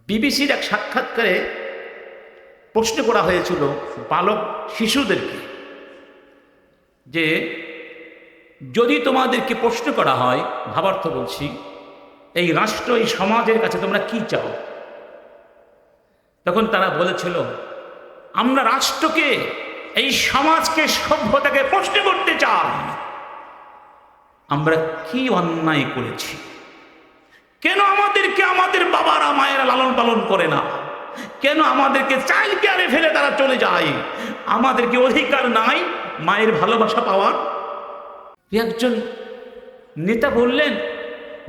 বিবিসির এক সাক্ষাৎকারে প্রশ্ন করা হয়েছিল বালক শিশুদেরকে যে যদি তোমাদেরকে প্রশ্ন করা হয়, ভাবার্থ বলছি, এই রাষ্ট্র এই সমাজের কাছে তোমরা কি চাও, তখন তারা বলেছিল আমরা রাষ্ট্রকে, এই সমাজকে, সভ্যতাকে প্রশ্ন করতে চাই আমরা কি অন্যায় করেছি, কেন আমাদেরকে আমাদের বাবারা মায়েরা লালন পালন করে না, কেন আমাদেরকে চাইল্ড কেয়ারে ফেলে তারা চলে যায়, আমাদেরকে অধিকার নাই মায়ের ভালোবাসা পাওয়ার। একজন নেতা বললেন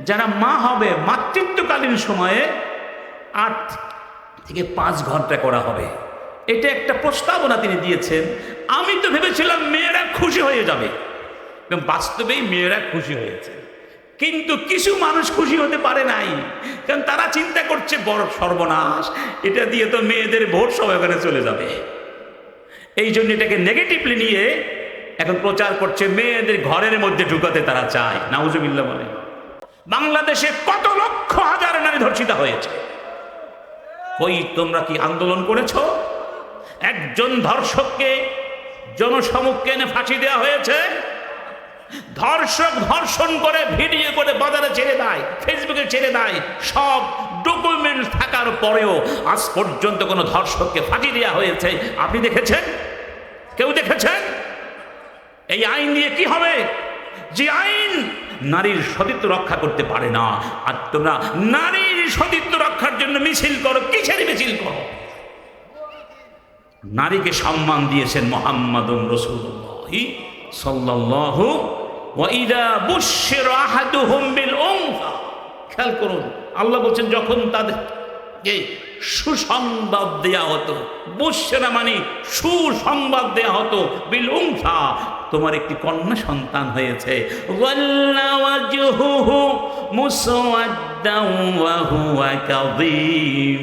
যারা মা হবে মাতৃত্বকালীন সময়ে 8 থেকে 5 ঘন্টা করা হবে, এটা একটা প্রস্তাবনা তিনি দিয়েছেন। আমি তো ভেবেছিলাম মেয়েরা খুশি হয়ে যাবে, এবং বাস্তবেই মেয়েরা খুশি হয়েছে, কিন্তু কিছু মানুষ খুশি হতে পারে নাই, কারণ তারা চিন্তা করছে বড় সর্বনাশ, এটা দিয়ে তো মেয়েদের ভোট সব ওখানে চলে যাবে। এই জন্য এটাকে নেগেটিভলি নিয়ে এখন প্রচার করছে মেয়েদের ঘরের মধ্যে ঢুকাতে তারা চায়। নাউজুবিল্লাহ বলে। বাংলাদেশে কত লক্ষ হাজার নারী ধর্ষিতা হয়েছে, কই তোমরা কি আন্দোলন করেছ? একজন ধর্ষককে জনসমক্ষে এনে ফাঁসি দেওয়া হয়েছে, ধর্ষক ধর্ষণ করে ভিডিও করে বাজারে ছেড়ে দেয়, ফেসবুকে ছেড়ে দেয়, সব ডকুমেন্ট থাকার পরেও আজ পর্যন্ত কোনো ধর্ষককে ফাঁসি দেওয়া হয়েছে আপনি দেখেছেন? কেউ দেখেছেন? এই আইন দিয়ে কি হবে? যে আইন নারীর সতীত্ব রক্ষা করতে পারে না, আর তোমরা নারীর সতীত্ব রক্ষার জন্য মিছিল করো। কিসের মিছিল করো? নারীকে সম্মান দিয়েছেন মুহাম্মাদুর রাসূলুল্লাহ সাল্লাল্লাহু ওয়া ইযা বুশশিরা আহাদুহুম বিল উনসা। খেয়াল করুন, আল্লাহ বলছেন যখন তাদেরকে সুসংবাদ দেয়া হতো, বুশশিরা মানে সুসংবাদ দেয়া হতো, বিল উনসা তোমার একটি কন্যা সন্তান হয়েছে, ওয়াল্লা ওয়াজহুহু মুসওয়াদ্দান ওয়া হুয়া কাযীম,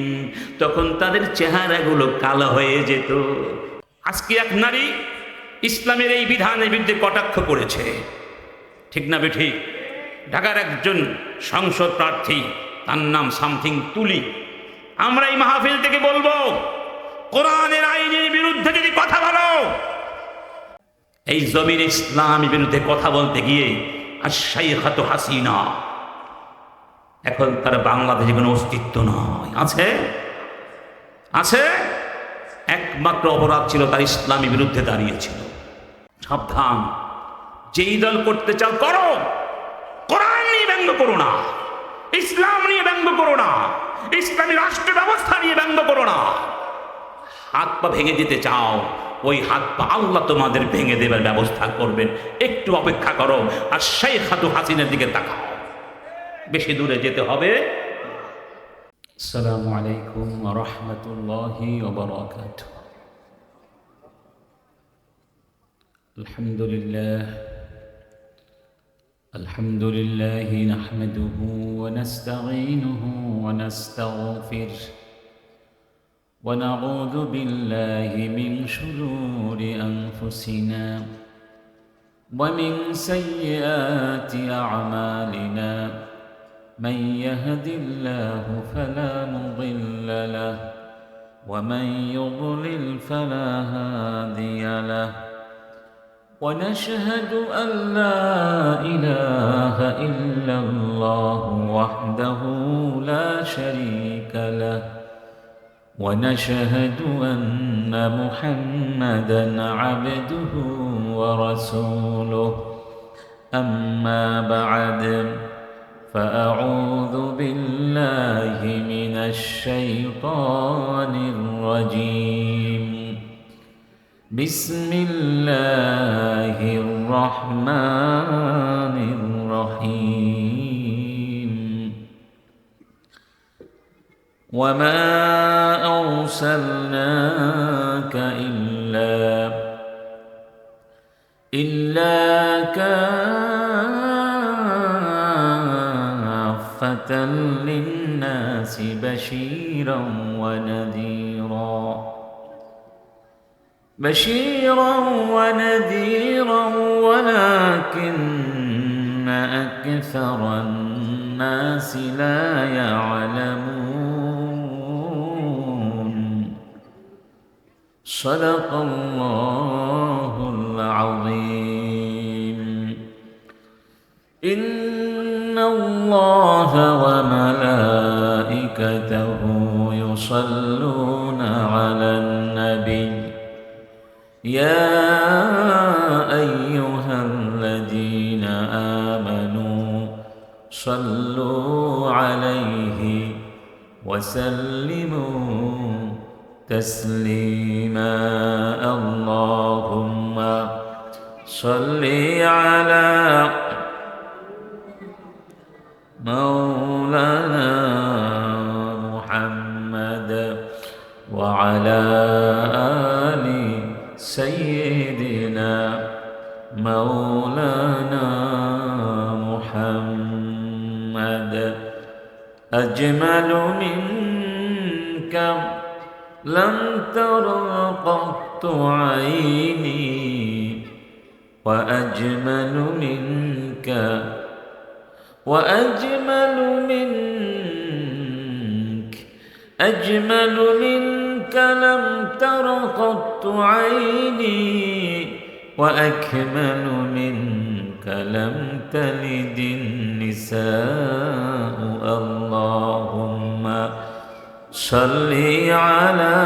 তখন তাদের চেহারাগুলো কালো হয়ে যেত। আজকে এক নারী ইসলামের এই বিধানের বিরুদ্ধে কটাক্ষ করেছে, ঠিক না বেঠিক? ঢাকার একজন সংসদ প্রার্থী, তার নাম সামথিং তুলি। আমরা এই মাহফিল থেকে বলবো, কোরআনের আইনের বিরুদ্ধে যদি কথা বলো, এই জমির ইসলামের বিরুদ্ধে কথা বলতে গিয়ে আর শাইখাতু হাসিনা, এখন তার বাংলাদেশে কোনো অস্তিত্ব নয়। আছে আছে একমাত্র অপরাধ ছিল তার ইসলামের বিরুদ্ধে দাঁড়িয়েছিল। সাবধান, যেই দল করতে চাও করো, কোরআন নিয়ে ব্যঙ্গ করো না, ইসলাম নিয়ে ব্যঙ্গ করো না, ইসলামী রাষ্ট্র ব্যবস্থা নিয়ে ব্যঙ্গ করো না। হাত পা ভেঙে দিতে চাও, ওই হাত পা আল্লাহ তোমাদের ভেঙে দেবার ব্যবস্থা করবেন। একটু অপেক্ষা করো আর শাইখাতু হাসিনার দিকে তাকাও, বেশি দূরে যেতে হবে। আসসালামু আলাইকুম ওয়া রাহমাতুল্লাহি ওয়া বারাকাতুহু। আলহামদুলিল্লাহ নাহমাদুহু ওয়া নাস্তাঈনুহু ওয়া নাস্তাগফিরুহ ওয়া নাউযু বিল্লাহি মিন শুরুরি আনফুসিনা ওয়া মিন সাইয়্যাতি আ'মালিনা। من يهد الله فلا مضل له ومن يضلل فلا هادي له ونشهد أن لا إله إلا الله وحده لا شريك له ونشهد أن محمدا عبده ورسوله أما بعد فأعوذ بالله من الشيطان الرجيم. بسم الله الرحمن الرحيم. وما أرسلناك إلا كافة للناس بشيرا ونذيرا ولكن أكثر الناس لا يعلمون. صدق الله العظيم. إن الله وملائكته يصلون على النبي يا أيها الذين آمنوا صلوا عليه وسلموا تسليما. اللهم صل على مولانا محمد وعلى آل سيدنا مولانا محمد. أجمل منك لم تر قط عيني وأجمل منك أجمل منك لم تر قط عيني وأكمل منك لم تلد النساء. اللهم صل على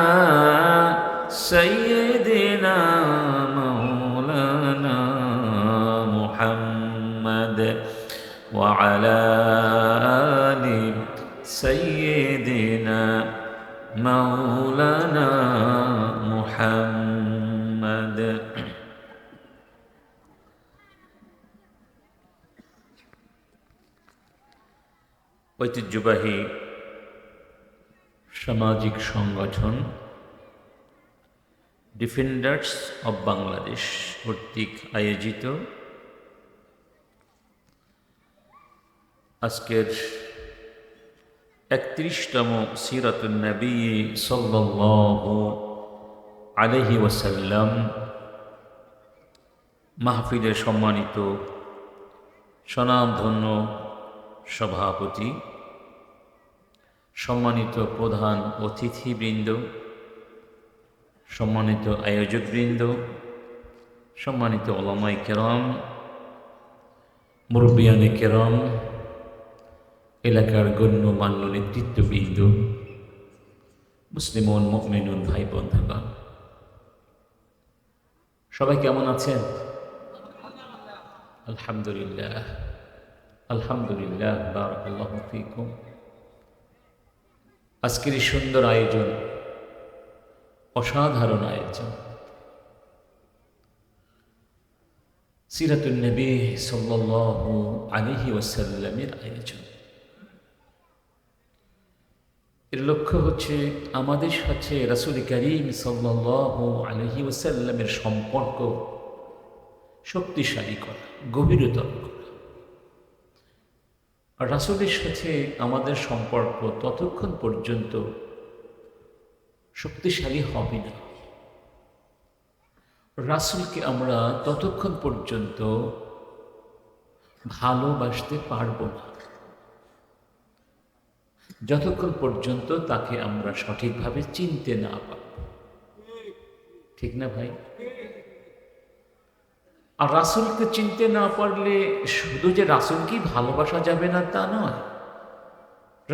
سيدنا مولانا محمد وعلى آل سيدنا مولانا محمد. ঐতিহ্যবাহী সামাজিক সংগঠন ডিফেন্ডার্স অব বাংলাদেশ কর্তৃক আয়োজিত আজকের 31তম সিরাতুন নবী সাল্লাল্লাহু আলাইহি ওয়াসাল্লাম মাহফিলের সম্মানিত স্বনামধন্য সভাপতি, সম্মানিত প্রধান অতিথিবৃন্দ, সম্মানিত আয়োজকবৃন্দ, সম্মানিত উলামায়ে কেরাম, মুরব্বিয়ানে কেরাম, এলাকার গণ্যমান্য নেতৃত্ববৃন্দ, মুসলিমুন মুমিনুন ভাই বন্ধুগণ, সবাই কেমন আছেন? আলহামদুলিল্লাহ, আলহামদুলিল্লাহ, বারাকাল্লাহু ফীকুম। আজকের এই সুন্দর আয়োজন, অসাধারণ আয়োজন, সিরাতুন নবী সাল্লাল্লাহু আলাইহি ওয়াসাল্লামের আয়োজন। এর লক্ষ্য হচ্ছে আমাদের সাথে রাসূল করিম সাল্লাল্লাহু আলাইহি ওয়াসাল্লামের সম্পর্ক শক্তিশালী করা, গভীরতর করা। আর রাসূলের সাথে আমাদের সম্পর্ক ততক্ষণ পর্যন্ত শক্তিশালী হবে না, রাসূলকে আমরা ততক্ষণ পর্যন্ত ভালোবাসতে পারব না যতক্ষণ পর্যন্ত তাকে আমরা সঠিকভাবে চিনতে না পারব। ঠিক না ভাই? আর রাসূলকে চিনতে না পারলে শুধু যে রাসূলকেই ভালোবাসা যাবে না তা নয়,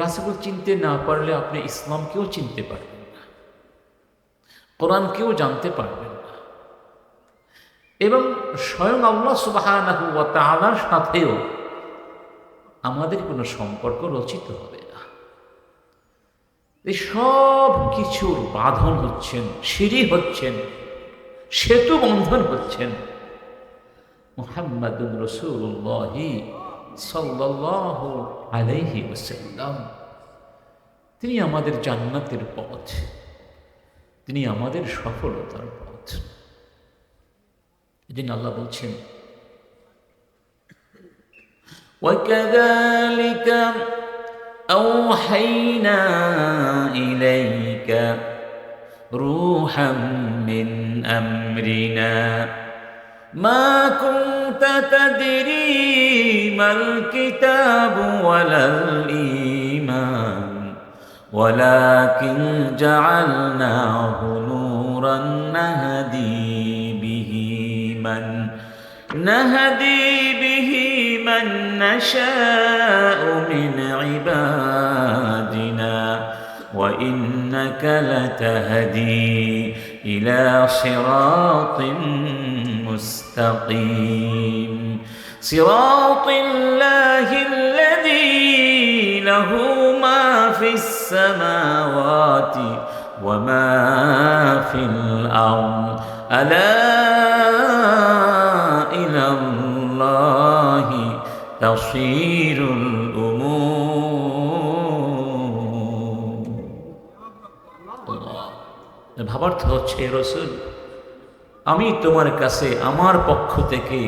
রাসূল চিনতে না পারলে আপনি ইসলামকেও চিনতে পারবেন না, কোরআনকেও জানতে পারবেন না, এবং স্বয়ং আল্লাহ সুবহানাহু ওয়া তাআলার সাথেও আমাদের কোনো সম্পর্ক রচিত হবে না। এই সব কিছুর বাঁধন হচ্ছেন, সিঁড়ি হচ্ছেন, সেতু বন্ধন হচ্ছেন মুহাম্মাদুর রাসূলুল্লাহ সাল্লাল্লাহু আলাইহি ওয়াসাল্লাম। তিনি আমাদের জান্নাতের পথ, তিনি আমাদের সফলতার পথ। এদিন আল্লাহ বলছেন, وَكَذَلِكَ أَوْحَيْنَا إِلَيْكَ رُوحًا مِّنْ أَمْرِنَا مَا كُنْتَ تَدْرِي مَا الْكِتَابُ وَلَا الْإِيمَانُ وَلَكِنْ جَعَلْنَاهُ نُورًا نورا نهدي به من نشاء من عبادنا وإنك لتهدي إلى صراط مستقيم صراط الله الذي له ما في السماوات وما في الأرض ألا إلى الله تصير الأمور ভাবার্থ হচ্ছে রসুল আমি তোমার কাছে আমার পক্ষ থেকে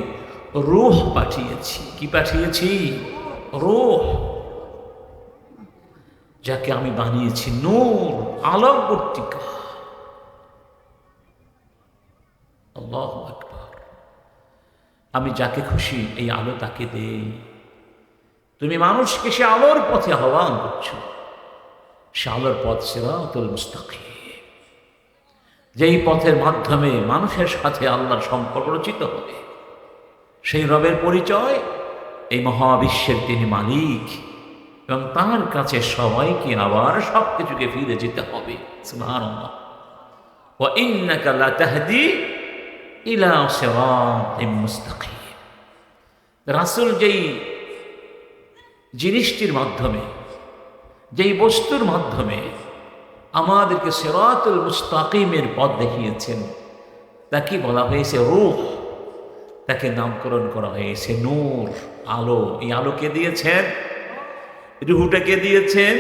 রূহ পাঠিয়েছি। কি পাঠিয়েছি? রূহ, যাকে আমি বানিয়েছি নূর, আলোকবর্তিকা। আল্লাহু আকবার। আমি যাকে খুশি এই আলো তাকে দেই। তুমি মানুষকে সে আলোর পথে আহ্বান করছো। সে আলোর পথ সিরাতুল মুস্তাকিম, যেই পথের মাধ্যমে মানুষের সাথে আল্লাহর সম্পর্ক রচিত হবে। সেই রবের পরিচয় এই মহাবিশ্বের তিনি মালিক, এবং তার কাছে সবাইকে আবার সব কিছুকে ফিরে যেতে হবে। সুবহানাল্লাহ। ওয়া ইন্নাকা লাতাহদি ইলা সিরাতিম মুস্তাকিম। রাসূল যেই জিনিসটির মাধ্যমে, যেই বস্তুর মাধ্যমে আমাদেরকে সিরাতুল মুস্তাকিমের পথ দেখিয়েছেন, তাকে বলা হয়েছে রূহ। তাকে নামকরণ করা হয়েছে নূর, আলো। এই আলোকে দিয়েছেন, রুহটাকে দিয়েছেন।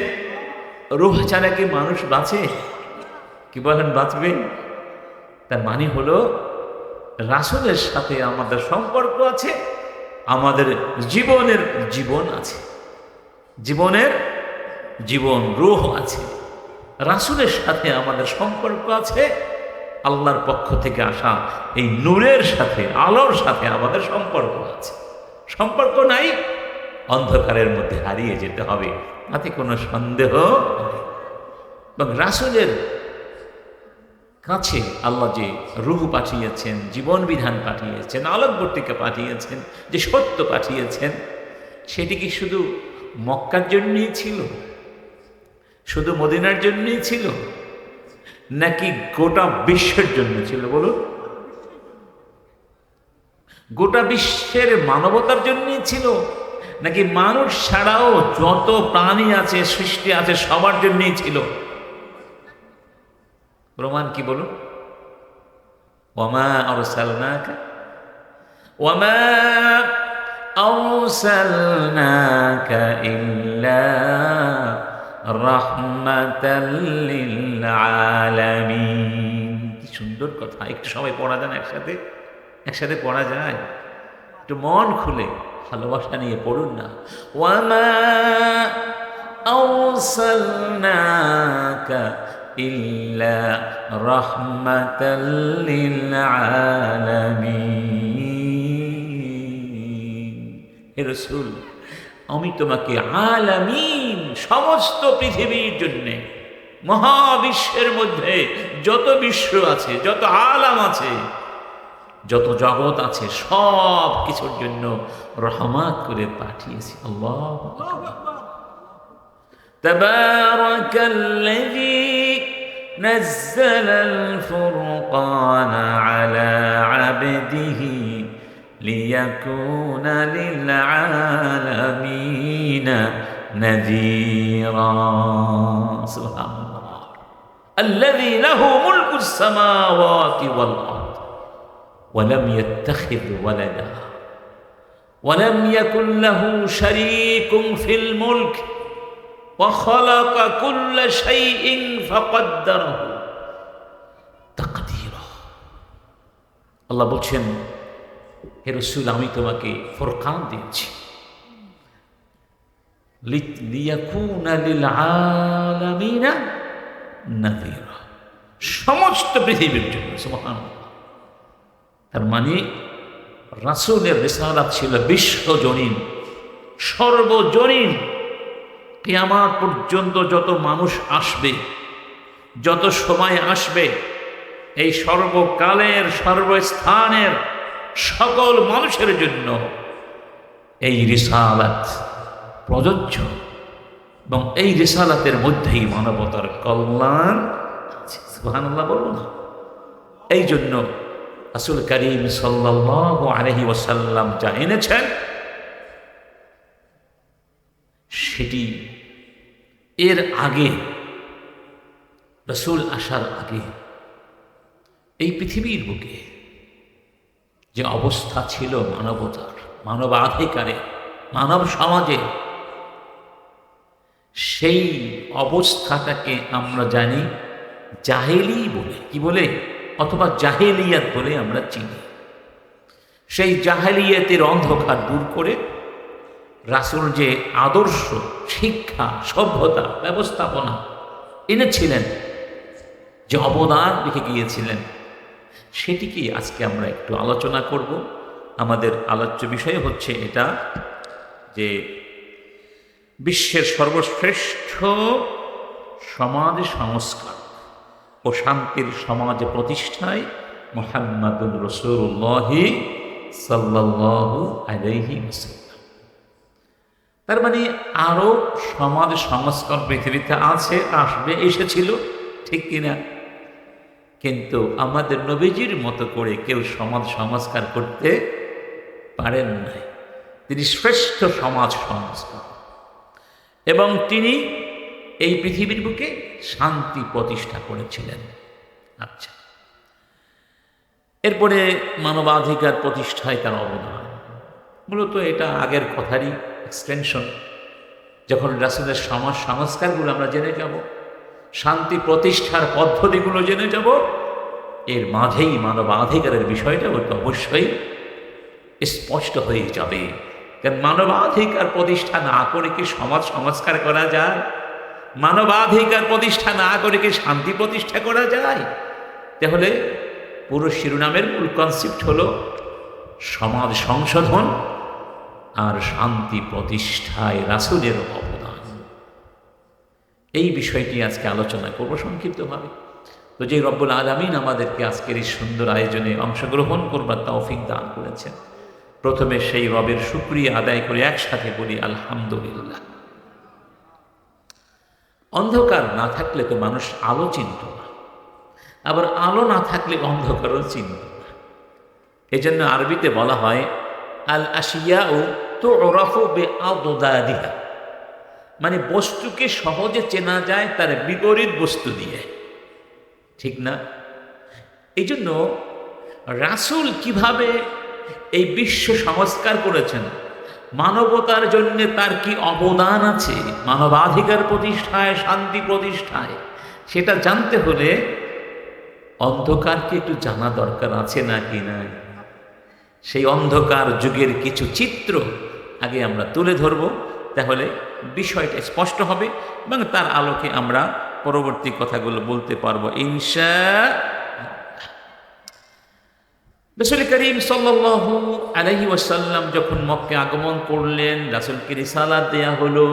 রুহ ছাড়া কি মানুষ বাঁচে? কি বলেন, বাঁচবে? তার মানে হলো রাসূলের সাথে আমাদের সম্পর্ক আছে, আমাদের জীবনের জীবন আছে, জীবনের জীবন রূহ আছে। রাসূলের সাথে আমাদের সম্পর্ক আছে, আল্লাহর পক্ষ থেকে আসা এই নূরের সাথে, আলোর সাথে আমাদের সম্পর্ক আছে। সম্পর্ক নাই, অন্ধকারের মধ্যে হারিয়ে যেতে হবে, তাতে কোনো সন্দেহ নেই। এবং রাসূলের কাছে আল্লাহ যে রূহ পাঠিয়েছেন, জীবন বিধান পাঠিয়েছেন, আলোকবর্তিকা পাঠিয়েছেন, যে সত্য পাঠিয়েছেন, সেটি কি শুধু মক্কার জন্যই ছিল, শুধু মদিনার জন্যই ছিল, নাকি গোটা বিশ্বের জন্য ছিল? বলুন, গোটা বিশ্বের মানবতার জন্যই ছিল, নাকি মানুষ ছাড়াও যত প্রাণী আছে, সৃষ্টি আছে, সবার জন্যই ছিল? প্রমাণ কি বলুন? ওয়ামা আরসালনাকা ইল্লা রাহমাতাল লিল আলামিন। কি সুন্দর কথা! একটু সবাই পড়া যান একসাথে, একসাথে পড়া যায়? একটু মন খুলে ভালোবাসা নিয়ে পড়ুন না। ওয়ামা আরসালনাকা ইল্লা রাহমাতাল লিল আলামিন। হে রাসূল, আমি তোমাকে আলামিন, সমস্ত পৃথিবীর জন্যে, মহাবিশ্বের মধ্যে যত বিশ্ব আছে, যত আলাম আছে, যত জগৎ আছে, সব কিছুর জন্য রহমত করে পাঠিয়েছি। আল্লাহু আকবার। তাবারাকাল্লাযী নাযালাল ফুরকানা আলা আবদিহি লিয়াকুনা লিল আলামিনা নাযীরা। সুবহানাল্লাহ। আল্লাযী লাহু মুলকুস সামাওয়াতি ওয়াল আরদ ওয়া লাম ইয়াত্তাখিয ওয়ালাদা ওয়া লাম ইয়াকুন লাহু শারীকুন ফিল মুলক ওয়া খালাকা কুল্লা শাইইন ফাকাদ্দারাহু তাকদীরা। আল্লাহ বলছেন, হে রাসূল, আমি তোমাকে ফুরকান দিয়েছি, লিয়াকুনা লিল আলামিনা নাযীরা, সমস্ত পৃথিবীর জন্য। সুবহানাল্লাহ। তার মানে রাসূলের রিসালাত ছিল বিশ্বজনীন, সর্বজনীন। কিয়ামত পর্যন্ত যত মানুষ আসবে, যত সময় আসবে, এই সর্বকালের সর্বস্থানের সকল মানুষের জন্য এই রিসালাত প্রযোজ্য, এবং এই রিসালাতের মধ্যেই মানবতার কল্যাণ আছে। সুবহানাল্লাহ বলুন না। এই জন্য রাসূল করিম সাল্লাল্লাহু আলাইহি ওয়াসাল্লাম যা এনেছেন সেটি এর আগে, রাসূল আসার আগে এই পৃথিবীর বুকে যে অবস্থা ছিল মানবতার, মানবাধিকারে, মানব সমাজে, সেই অবস্থাটাকে আমরা জানি জাহেলি বলে, কি বলে, অথবা জাহেলিয়াত বলে আমরা চিনি। সেই জাহেলিয়াতের অন্ধকার দূর করে রাসূল যে আদর্শ, শিক্ষা, সভ্যতা, ব্যবস্থাপনা এনেছিলেন, যে অবদান রেখে গিয়েছিলেন, সেটিকে আজকে আমরা একটু আলোচনা করব। আমাদের আলোচ্য বিষয় হচ্ছে এটা, যে বিশ্বের সর্বশ্রেষ্ঠ সমাজ সংস্কার ও শান্তির সমাজ প্রতিষ্ঠায় মুহাম্মাদুর রাসূলুল্লাহ সাল্লাল্লাহু আলাইহি ওয়াসাল্লাম। তার মানে আরও সমাজ সংস্কার পৃথিবীতে আছে, আসবে, এসেছিল, ঠিক কিনা? কিন্তু আমাদের নবীজির মতো করে কেউ সমাজ সংস্কার করতে পারেন নাই। তিনি শ্রেষ্ঠ সমাজ সংস্কার, এবং তিনি এই পৃথিবীর বুকে শান্তি প্রতিষ্ঠা করেছিলেন। আচ্ছা, এরপরে মানবাধিকার প্রতিষ্ঠায় তার অবদান, মূলত এটা আগের কথারই এক্সটেনশন। যখন রাসূলের সমাজ সংস্কারগুলো আমরা জেনে যাব, শান্তি প্রতিষ্ঠার পদ্ধতিগুলো জেনে যাব, এর মাঝেই মানবাধিকারের বিষয়টা তো অবশ্যই স্পষ্ট হয়ে যাবে। কারণ মানবাধিকার প্রতিষ্ঠা না করে কি সমাজ সংস্কার করা যায়? মানবাধিকার প্রতিষ্ঠা না করে কি শান্তি প্রতিষ্ঠা করা যায়? তাহলে পুরো শিরোনামের মূল কনসেপ্ট হলো সমাজ সংশোধন আর শান্তি প্রতিষ্ঠায় রাসূলের অবদান। এই বিষয়টি আজকে আলোচনা করব সংক্ষিপ্তভাবে। তো যে রব্বুল আলামিন আমাদেরকে আজকের এই সুন্দর আয়োজনে অংশগ্রহণ করবার তৌফিক দান করেছেন, প্রথমে সেই রবের শুকরিয়া আদায় করে একসাথে বলি আলহামদুলিল্লাহ। অন্ধকার না থাকলে তো মানুষ আলো চিনত না, আবার আলো না থাকলে অন্ধকারও চিনত না। এই জন্য আরবিতে বলা হয় আল আশিয়াউ তুরাফু বিআদদাদিহা, মানে বস্তুকে সহজে চেনা যায় তার বিপরীত বস্তু দিয়ে, ঠিক না? এই জন্য রাসূল কিভাবে এই বিশ্ব সংস্কার করেছেন, মানবতার জন্য তার কি অবদান আছে মানবাধিকার প্রতিষ্ঠায়, শান্তি প্রতিষ্ঠায়, সেটা জানতে হলে অন্ধকারকে একটু জানা দরকার আছে নাকি নাই? সেই অন্ধকার যুগের কিছু চিত্র আগে আমরা তুলে ধরব, তাহলে বিষয়টা স্পষ্ট হবে এবং তার আলোকে আমরা পরবর্তী কথাগুলো বলতে পারবো ইনশাআল্লাহ। রাসূল করিম সাল্লাল্লাহু আলাইহি ওয়াসাল্লাম যখন মক্কে আগমন করলেন, রাসূলকে রিসালাত দেয়া হলো,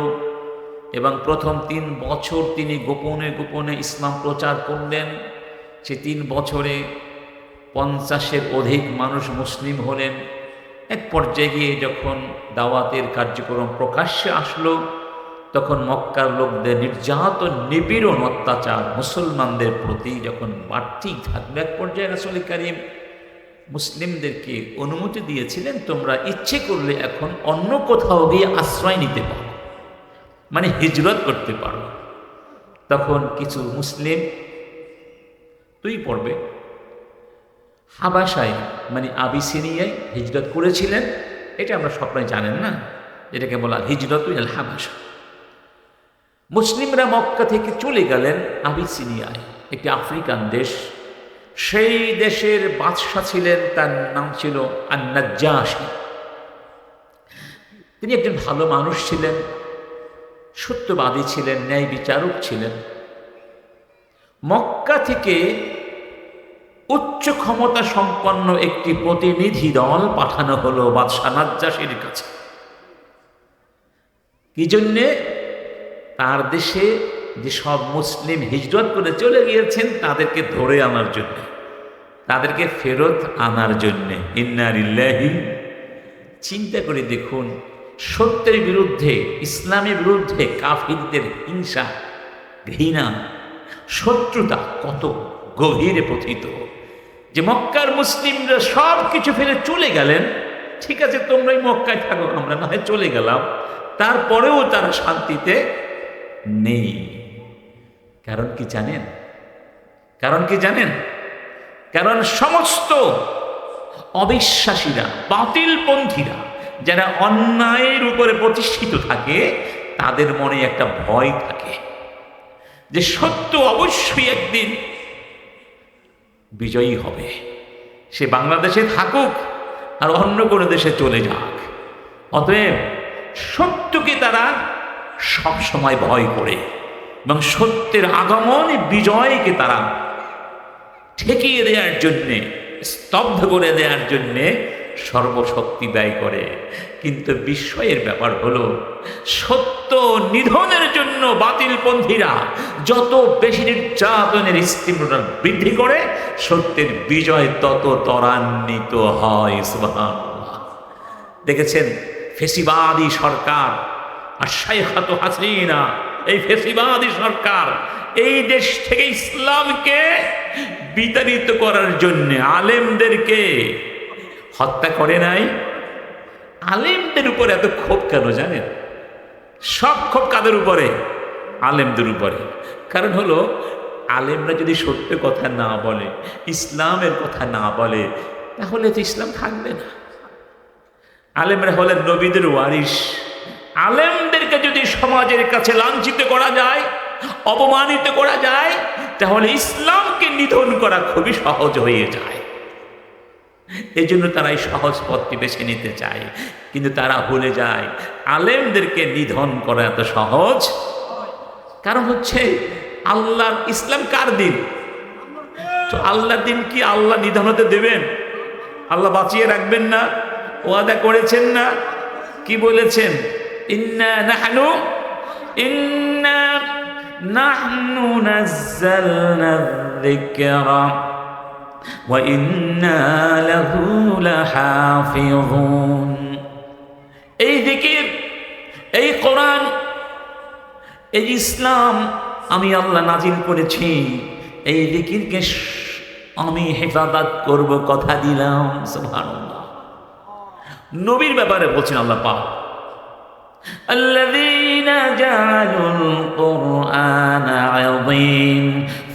এবং প্রথম 3 বছর তিনি গোপনে গোপনে ইসলাম প্রচার করলেন। সে 3 বছরে 50-এর অধিক মানুষ মুসলিম হলেন। এক পর্যায়ে গিয়ে যখন দাওয়াতের কার্যক্রম প্রকাশ্যে আসলো, তখন মক্কার লোকদের নির্যাতন, নিপীড়ন, অত্যাচার মুসলমানদের প্রতি যখন বাড়তেই থাকবে, এক পর্যায়ে রাসূল করিম মুসলিমদেরকে অনুমতি দিয়েছিলেন, তোমরা ইচ্ছে করলে এখন অন্য কোথাও গিয়ে আশ্রয় নিতে পারো, মানে হিজরত করতে পারো। তখন কিছু মুসলিম, তুই পড়বে, হাবাসায় মানে আবিসিনিয়ায় হিজরত করেছিলেন। এটা আমরা সবাই জানেন না, এটাকে বলা হিজরতুল হাবাসা। মুসলিমরা মক্কা থেকে চলে গেলেন আবিসিনিয়ায়, একটি আফ্রিকান দেশ। সেই দেশের বাদশা ছিলেন, তার নাম ছিল আন-নাজ্জাশী। তিনি একজন ভালো মানুষ ছিলেন, সত্যবাদী ছিলেন, ন্যায় বিচারক ছিলেন। মক্কা থেকে উচ্চ ক্ষমতা সম্পন্ন একটি প্রতিনিধি দল পাঠানো হলো বাদশা নাজ্জাশীর কাছে। কি জন্যে? তার দেশে যে সব মুসলিম হিজরত করে চলে গিয়েছেন তাদেরকে ধরে আনার জন্য, তাদেরকে ফেরত আনার জন্যে। ইন্না লিল্লাহি। চিন্তা করে দেখুন, সত্যের বিরুদ্ধে, ইসলামের বিরুদ্ধে কাফিরদের হিংসা, ঘৃণা, শত্রুতা কত গভীরে পথিত, যে মক্কার মুসলিমরা সব কিছু ফেলে চলে গেলেন। ঠিক আছে, তোমরাই মক্কায় থাকো, আমরা না হয় চলে গেলাম, তারপরেও তারা শান্তিতে নেই। কারণ কি জানেন? কারণ কি জানেন? কারণ সমস্ত অবিশ্বাসীরা, বাতিলপন্থীরা, যারা অন্যায়ের উপরে প্রতিষ্ঠিত থাকে, তাদের মনে একটা ভয় থাকে যে সত্য অবশ্যই একদিন বিজয়ী হবে। সে বাংলাদেশে থাকুক আর অন্য কোনো দেশে চলে যাক, অতএব সত্যকে তারা সব সময় ভয় করে এবং সত্যের আগমন, বিজয়কে তারা ঠেকিয়ে দেওয়ার জন্যে, স্তব্ধ করে দেওয়ার জন্যে সর্বশক্তি ব্যয় করে। কিন্তু বিস্ময়ের ব্যাপার হলো, সত্য নিধনের জন্য বাতিলপন্থীরা যত বেশি নির্যাতনের স্তীব্রতা বৃদ্ধি করে, সত্যের বিজয় তত ত্বরান্বিত হয়। সুবহানাল্লাহ। দেখেছেন, ফেসিবাদী সরকার আর শাইখাতু হাসিনা, এই ফেসিবাদী সরকার এই দেশ থেকে ইসলামকে বিতাড়িত করার জন্য আলেমদেরকে হত্যা করে নাই। আলেমদের উপরে এত ক্ষোভ কেন জানেন? সব ক্ষোভ কাদের উপরে? আলেমদের উপরে। কারণ হলো, আলেমরা যদি সত্য কথা না বলে, ইসলামের কথা না বলে, তাহলে তো ইসলাম থাকবে না। আলেমরা হলেন নবীদের ওয়ারিস। আলেমদেরকে যদি সমাজের কাছে লাঞ্ছিত করা যায়, অপমানিত করা যায়, তাহলে ইসলামকে নিধন করা খুবই সহজ হয়ে যায়। এই জন্য তারা এই সহজ পথটি বেছে নিতে চায়। কিন্তু তারা ভুলে যায় আলেমদেরকে নিধন করা এত সহজ। কারণ হচ্ছে, আল্লাহর ইসলাম কার দিন? তো আল্লাহর দিন কি আল্লাহ নিধন হতে দেবেন? আল্লাহ বাঁচিয়ে রাখবেন না? ওয়াদা করেছেন না? কি বলেছেন? ইন্না নাহনু নাযালনা যিকরা ওয়া ইন্না লাহু লাহাফিযুন। এই যিকির, এই কোরআন, এই ইসলাম আমি আল্লাহ নাজিল করেছি। এই যিকিরকে আমি হেফাজত করব, কথা দিলাম। সুবহানাল্লাহ। নবীর ব্যাপারে বলছেন আল্লাহ পাক, আল্লাযীনা জাআলুল কুরআনা আযীম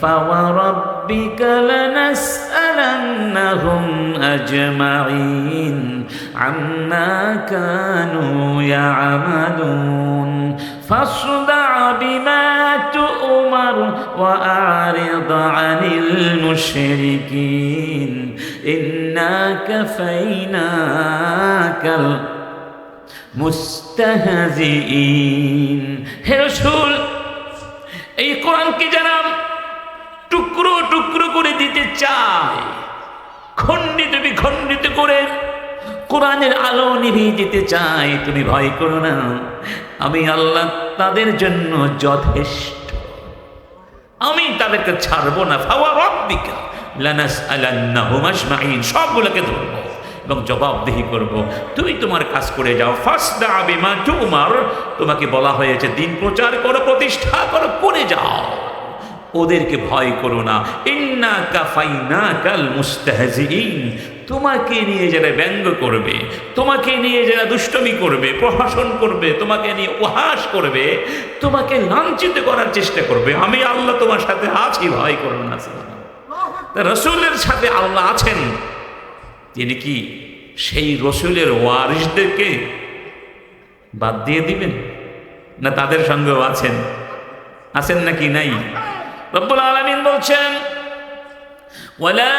ফাওয়ারাব্বিকা লানাসআলান্নাহুম আজমাঈন আম্মা কানু ইয়া'মালুন ফাসদা বিমা তু'মার ওয়া আ'রিদ আনিল মুশরিকিন ইন্না কাফাইনাকাল মুস্তাহজিইন। হে রাসূল, এই কোরআনকে যারা টুকরো টুকরো করে দিতে চায়, খণ্ডিত বিখণ্ডিত করে কোরআনের আলো নিভিয়ে দিতে চায়, তুমি ভয় করো না, আমি আল্লাহ তাদের জন্য যথেষ্ট। আমি তাদেরকে ছাড়বো না। ফাওয়ারাব্বিকা লানাসআলান্নাহুম আজমাঈন, সবগুলোকে ধরবো এবং জবাবদিহি করব। তুমি তোমার কাজ করে যাও। ফাসদা বিমা তু'মার, তোমাকে বলা হয়েছে দিন প্রচার করো, প্রতিষ্ঠা করো, করে যাও। ওদেরকে ভয় করো না। ইন্না কাফাইনাকাল মুস্তাহজিইন, তোমাকে নিয়ে যারা ব্যঙ্গ করবে, তোমাকে নিয়ে যারা দুষ্টমি করবে, প্রহসন করবে, তোমাকে নিয়ে উপহাস করবে, তোমাকে লাঞ্ছিত করার চেষ্টা করবে, আমি আল্লাহ তোমার সাথে আছি, ভয় করো না। রাসূলের সাথে আল্লাহ আছেন। তিনি কি সেই রসুলের ওয়ারিসদেরকে বাদ দিয়ে দিবেন? না তাদের সঙ্গেও আছেন? আছেন নাকি নাই? রব্বুল আলামিন বলছেন, ওয়ালা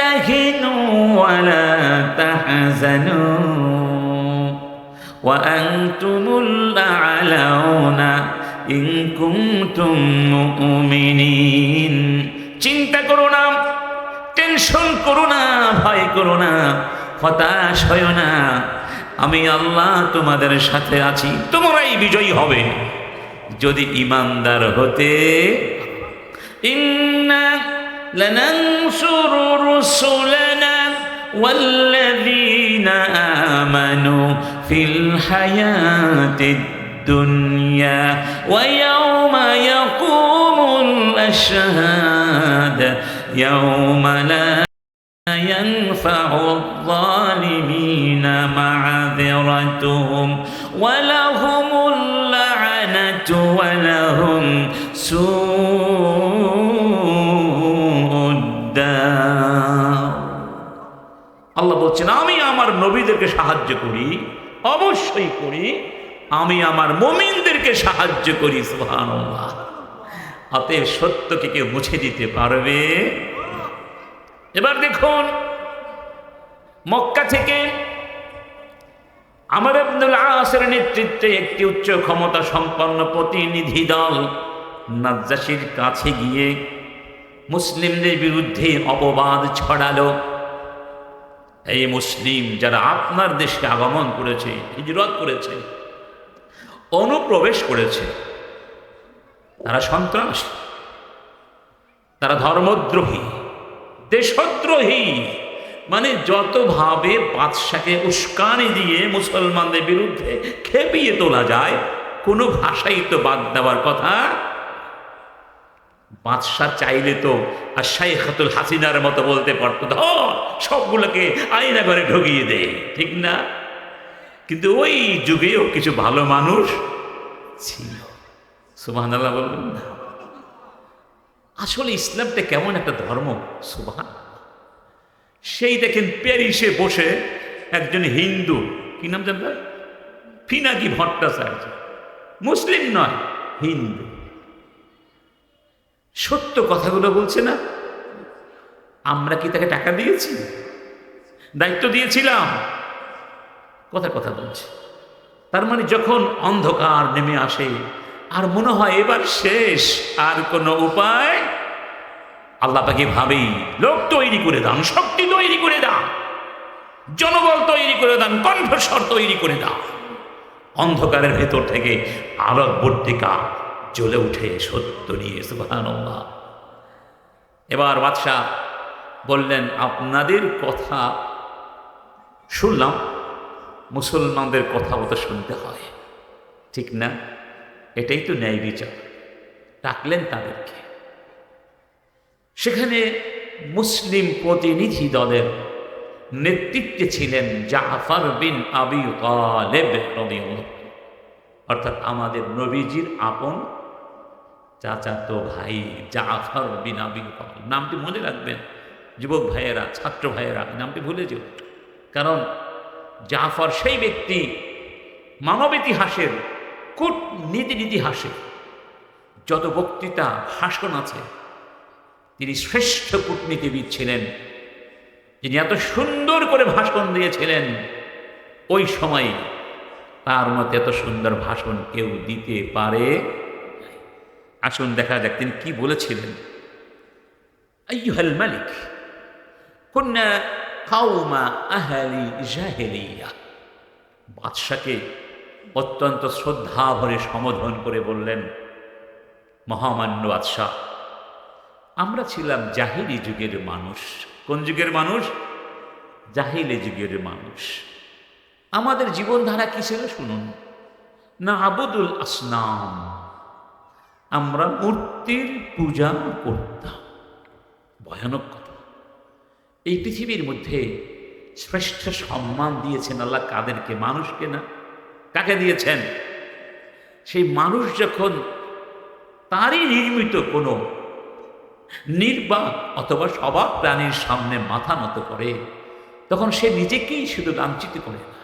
তাহিনু ওয়ালা তাহজানু ওয়া আনতুমুল আ'লাউনা ইন কুনতুম মুমিনিন। চিন্তা করো না, টেনশন করো না, ভয় করো না, হতাশ হয়ো না, আমি আল্লাহ তোমাদের সাথে আছি, তোমরাই বিজয়ী হবে যদি ইমানদার হতে। ইন্না لننصر رسلنا والذين آمنوا في الحياة الدنيا ويوم يقوم الأشهاد يوم لا ينفع الظالمين معذرتهم ولهم اللعنة ولهم سوء الدار আল্লাহ বলছেন আমি আমার নবীদেরকে সাহায্য করি, অবশ্যই করি, আমি আমার মুমিনদেরকে সাহায্য করি। সুবহানাল্লাহ। অতএব সত্যকে কেউ মুছে দিতে পারবে? এবার দেখুন, মক্কা থেকে আমর ইবনুল আসের নেতৃত্বে একটি উচ্চ ক্ষমতা সম্পন্ন প্রতিনিধি দল নাজ্জাশীর কাছে গিয়ে মুসলিমদের বিরুদ্ধে অপবাদ ছড়ালো। এই মুসলিম যারা আপনার দেশে আগমন করেছে, হিজরত করেছে, অনুপ্রবেশ করেছে, তারা সন্ত্রাসী, তারা ধর্মদ্রোহী, দেশদ্রোহী, মানে যতভাবে বাদশাকে উস্কানি দিয়ে মুসলমানদের বিরুদ্ধে খেপিয়ে তোলা যায়, কোনো ভাষাই তো বাদ দেওয়ার কথা। বাদশাহ চাইলে তো আর শাইখাতুল হাসিনার মতো বলতে পারতো, ধর সবগুলোকে আয়না ঘরে ঢুকিয়ে দে, ঠিক না? কিন্তু ওই যুগেও কিছু ভালো মানুষ ছিল। সুবহানাল্লাহ বলবেন না? আসলে ইসলামটা কেমন একটা ধর্ম! সুবহানাল্লাহ। সেই দেখেন প্যারিসে বসে একজন হিন্দু, কি নাম জানতেন? পিনাকি ভট্টাচার্য, মুসলিম নয়, হিন্দু, সত্য কথাগুলো বলছে না? আমরা কি তাকে টাকা দিয়েছি? দায়িত্ব দিয়েছিলাম? কথা কথা বলছে। তার মানে যখন অন্ধকার নেমে আসে আর মনে হয় এবার শেষ, আর কোনো উপায়, আল্লাহ পাকে ভাবেই লোক তৈরি করে দান, শক্তি তৈরি করে দান, জনবল তৈরি করে দান, কণ্ঠস্বর তৈরি করে দান। অন্ধকারের ভেতর থেকে আলোক বর্তিকা জ্বলে উঠে সত্য নিয়ে। সুবহানাল্লাহ। এবার বাদশাহ বললেন, আপনাদের কথা শুনলাম, মুসলমানদের কথাও তো শুনতে হয়, ঠিক না? এটাই তো ন্যায় বিচার। ডাকলেন তাদেরকে। সেখানে মুসলিম প্রতিনিধি দলের নেতৃত্বে ছিলেন জাফর বিন আবি তালেব রাদিয়াল্লাহু, অর্থাৎ আমাদের নবীজির আপন চাচাতো ভাই জাফর বিন আবি তালেব। নামটি মনে রাখবেন যুবক ভাইয়েরা, ছাত্র ভাইয়েরা, নামটি ভুলে যেও, কারণ জাফর সেই ব্যক্তি মানব ইতিহাসের, কূটনীতির ইতিহাসে যত বক্তৃতা ভাষণ আছে, তিনি শ্রেষ্ঠ কূটনীতিবিদ ছিলেন। যিনি এত সুন্দর করে ভাষণ দিয়েছিলেন, ওই সময় তার মতো এত সুন্দর ভাষণ কেউ দিতে পারে? আসুন দেখা যাক তিনি কি বলেছিলেন। আইয়ুহাল মালিক কুন্না কাওমা আহলি জাহেলিয়া। বাদশাকে অত্যন্ত শ্রদ্ধা ভরে সম্বোধন করে বললেন, মহামান্য বাদশাহ, আমরা ছিলাম জাহিলি যুগের মানুষ। কোন যুগের মানুষ? জাহিলি যুগের মানুষ। আমাদের জীবনধারা কি ছিল শুনুন। না আবুদুল আসনাম, আমরা মূর্তির পূজা করতাম। ভয়ানক কথা। এই পৃথিবীর মধ্যে শ্রেষ্ঠ সম্মান দিয়েছেন আল্লাহ কাদেরকে? মানুষকে না? কাকে দিয়েছেন? সেই মানুষ যখন তারই নির্মিত কোনো নির্বাক অথবা স্বভাব প্রাণীর সামনে মাথা নত করে, তখন সে নিজেকেই শুধু লাঞ্ছিত করে না,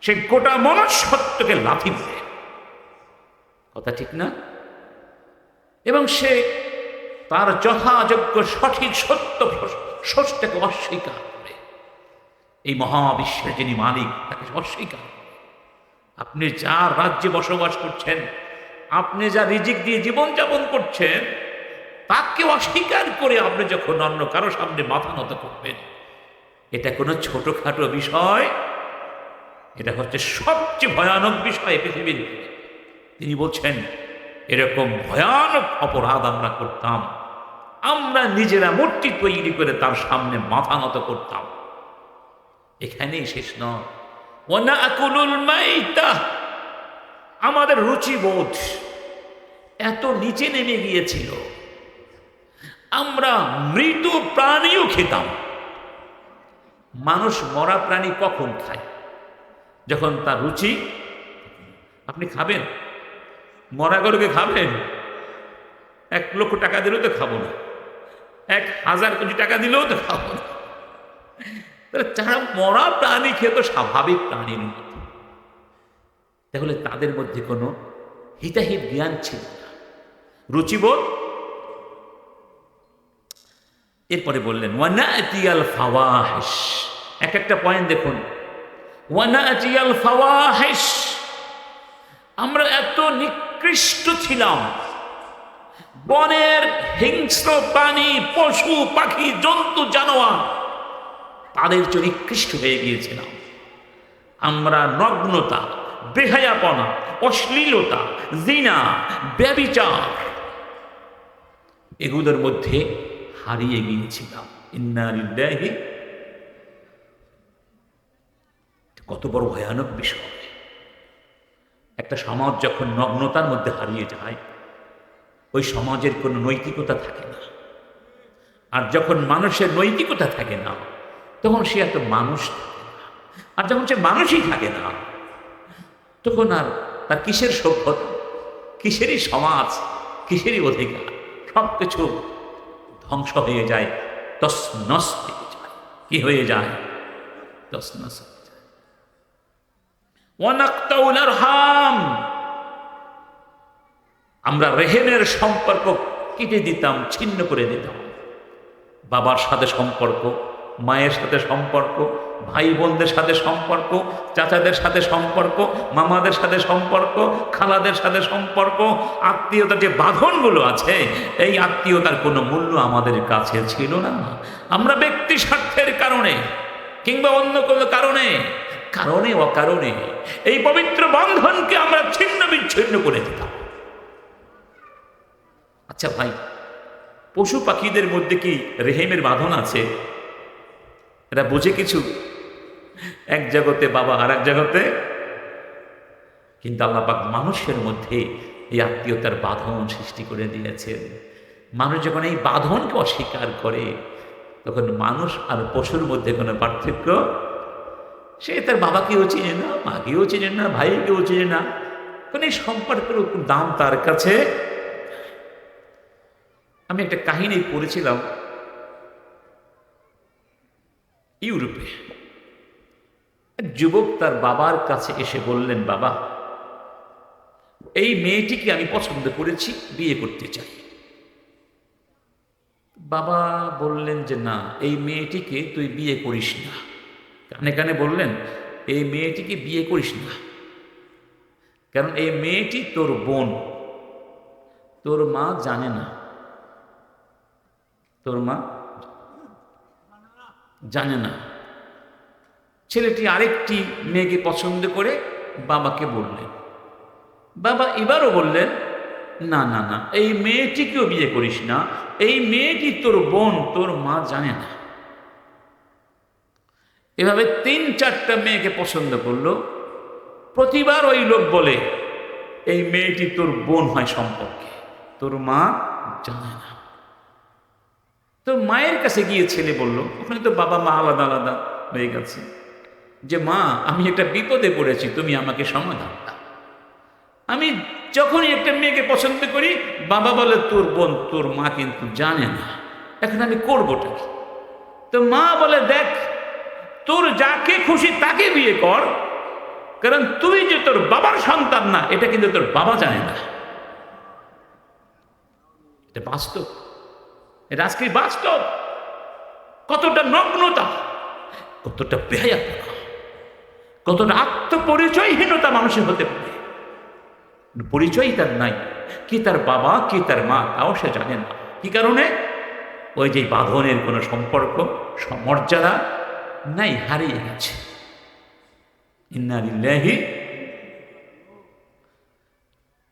সে গোটা মনুষ্যত্বকে লাথি দেয়। কথা ঠিক না? এবং সে তার যথাযোগ্য সঠিক সত্য স্রষ্টাকে অস্বীকার করে। এই মহাবিশ্বের যিনি মালিক, তাকে অস্বীকার করে। আপনি যার রাজ্যে বসবাস করছেন, আপনি যা রিজিক দিয়ে জীবনযাপন করছেন, তাকে অস্বীকার করে আপনি যখন অন্য কারো সামনে মাথা নত করবেন, এটা কোনো ছোটখাটো বিষয়, এটা হচ্ছে সবচেয়ে ভয়ানক বিষয় পৃথিবীর। তিনি বলছেন, এরকম ভয়ানক অপরাধ আমরা করতাম, আমরা নিজেরা মূর্তি তৈরি করে তার সামনে মাথা নত করতাম। এখানেই শেষ নয়, ওয়ানাকুলুল মাইতা, আমাদের রুচিবোধ এত নিচে নেমে গিয়েছিল, আমরা মৃত প্রাণীও খেতাম। মানুষ মরা প্রাণী কখন খায়? যখন তার রুচি। আপনি খাবেন মরা গরুকে? খাবেন? 1 লক্ষ টাকা দিলেও তো খাবো না, 1000 কোটি টাকা দিলেও তো খাবো না। তাহলে যারা মরা প্রাণী খেত স্বাভাবিক প্রাণীর মতো, তাহলে তাদের মধ্যে কোনো হিতাহিত জ্ঞান ছিল না, রুচিবোধ। এরপরে বললেন ওয়ানাতিয়াল ফাওয়াহিশ, একটা পয়েন্ট দেখুন, ওয়ানাতিয়াল ফাওয়াহিশ, আমরা এত নিকৃষ্ট ছিলাম, বনের হিংস্র প্রাণী, পশু পাখি, জন্তু জানোয়ার তাদের জন্য নিকৃষ্ট হয়ে গিয়েছিলাম। আমরা নগ্নতা, বেহায়াপনা, অশ্লীলতা, জিনা, ব্যভিচার এগুলোর মধ্যে হারিয়ে গিয়েছিলাম। ইন্না লিল্লাহি, কত বড় ভয়ানক বিষয়। একটা সমাজ যখন নগ্নতার মধ্যে হারিয়ে যায়, ওই সমাজের কোনো নৈতিকতা থাকে না। আর যখন মানুষের নৈতিকতা থাকে না, তখন সে এত মানুষ থাকে না। আর যখন সে মানুষই থাকে না, তখন আর তার কিসের সভ্যতা, কিসেরই সমাজ, কিসেরই অধিকার, সব কিছু ধ্বংস হয়ে যায়, তছনছ হয়ে যায়। কি হয়ে যায়? তছনছ হয়ে যায়। ওয়ানাকতাউল আরহাম, আমরা রেহেমের সম্পর্ক কেটে দিতাম, ছিন্ন করে দিতাম। বাবার সাথে সম্পর্ক, মায়ের সাথে সম্পর্ক, ভাই বোনদের সাথে সম্পর্ক, চাচাদের সাথে সম্পর্ক, মামাদের সাথে সম্পর্ক, খালাদের সাথে সম্পর্ক, আত্মীয়তার যে বাঁধনগুলো আছে, এই আত্মীয়তার কোনো মূল্য আমাদের কাছে ছিল না। আমরা ব্যক্তি স্বার্থের কারণে কিংবা অন্য কোনো কারণে অকারণে এই পবিত্র বন্ধনকে আমরা ছিন্ন বিচ্ছিন্ন করে দিতাম। আচ্ছা ভাই, পশু পাখিদের মধ্যে কি রেহেমের বাঁধন আছে? এরা বোঝে কিছু? এক জগতে বাবা, আর এক জগতে। কিন্তু আল্লাহ পাক মানুষের মধ্যে এই আত্মীয়তার বাঁধন সৃষ্টি করে দিয়েছেন। মানুষ যখন এই বাঁধনকে অস্বীকার করে, তখন মানুষ আর পশুর মধ্যে কোনো পার্থক্য, সে তার বাবাকেও চেনে না, মাকেও চেনে না, ভাইকেও চেনে না, কারণ এই সম্পর্কের দাম তার কাছে। আমি একটা কাহিনী পড়েছিলাম, ইউরোপে এক যুবক তার বাবার কাছে এসে বললেন, বাবা, এই মেয়েটিকে আমি পছন্দ করেছি, বিয়ে করতে চাই। বাবা বললেন যে না, এই মেয়েটিকে তুই বিয়ে করিস না। কানে কানে বললেন, এই মেয়েটিকে বিয়ে করিস না, কারণ এই মেয়েটি তোর বোন, তোর মা জানে না, তোর মা জানে না। ছেলেটি আরেকটি মেয়েকে পছন্দ করে বাবাকে বললেন। বাবা এবারও বললেন, না না না, এই মেয়েটিকেও বিয়ে করিস না, এই মেয়েটি তোর বোন, তোর মা জানে না। এভাবে 3-4টা মেয়েকে পছন্দ করলো। প্রতিবার ওই লোক বলে, এই মেয়েটি তোর বোন হয় সম্পর্কে, তোর মা জানে না। তো মায়ের কাছে গিয়ে ছেলে বলল, ওখানে তো বাবা মা আলাদা আলাদা হয়ে গেছে, যে মা, আমি একটা বিপদে পড়েছি, তুমি আমাকে সমাধান দাও। আমি যখনই একটা মেয়েকে পছন্দ করি, বাবা বলে তোর বোন, তোর মা কিন্তু জানে না, এখন আমি করবোটা কি? তো মা বলে, দেখ, তোর যাকে খুশি তাকে বিয়ে কর, কারণ তুই যে তোর বাবার সন্তান না, এটা কিন্তু তোর বাবা জানে না। এটা বাস্তব, এটা আজকে বাস্তব। কতটা নগ্নতা, কতটা বেহায়াপনা, কতটা আত্মপরিচয়হীনতা মানুষের হতে পারে। পরিচয় তার নাই, কি তার বাবা, কি তার মা, তাও সে জানে না। কি কারণে? ওই যে বাঁধনের কোনো সম্পর্ক, মর্যাদা নাই, হারিয়ে গেছে। ইন্না লিল্লাহি।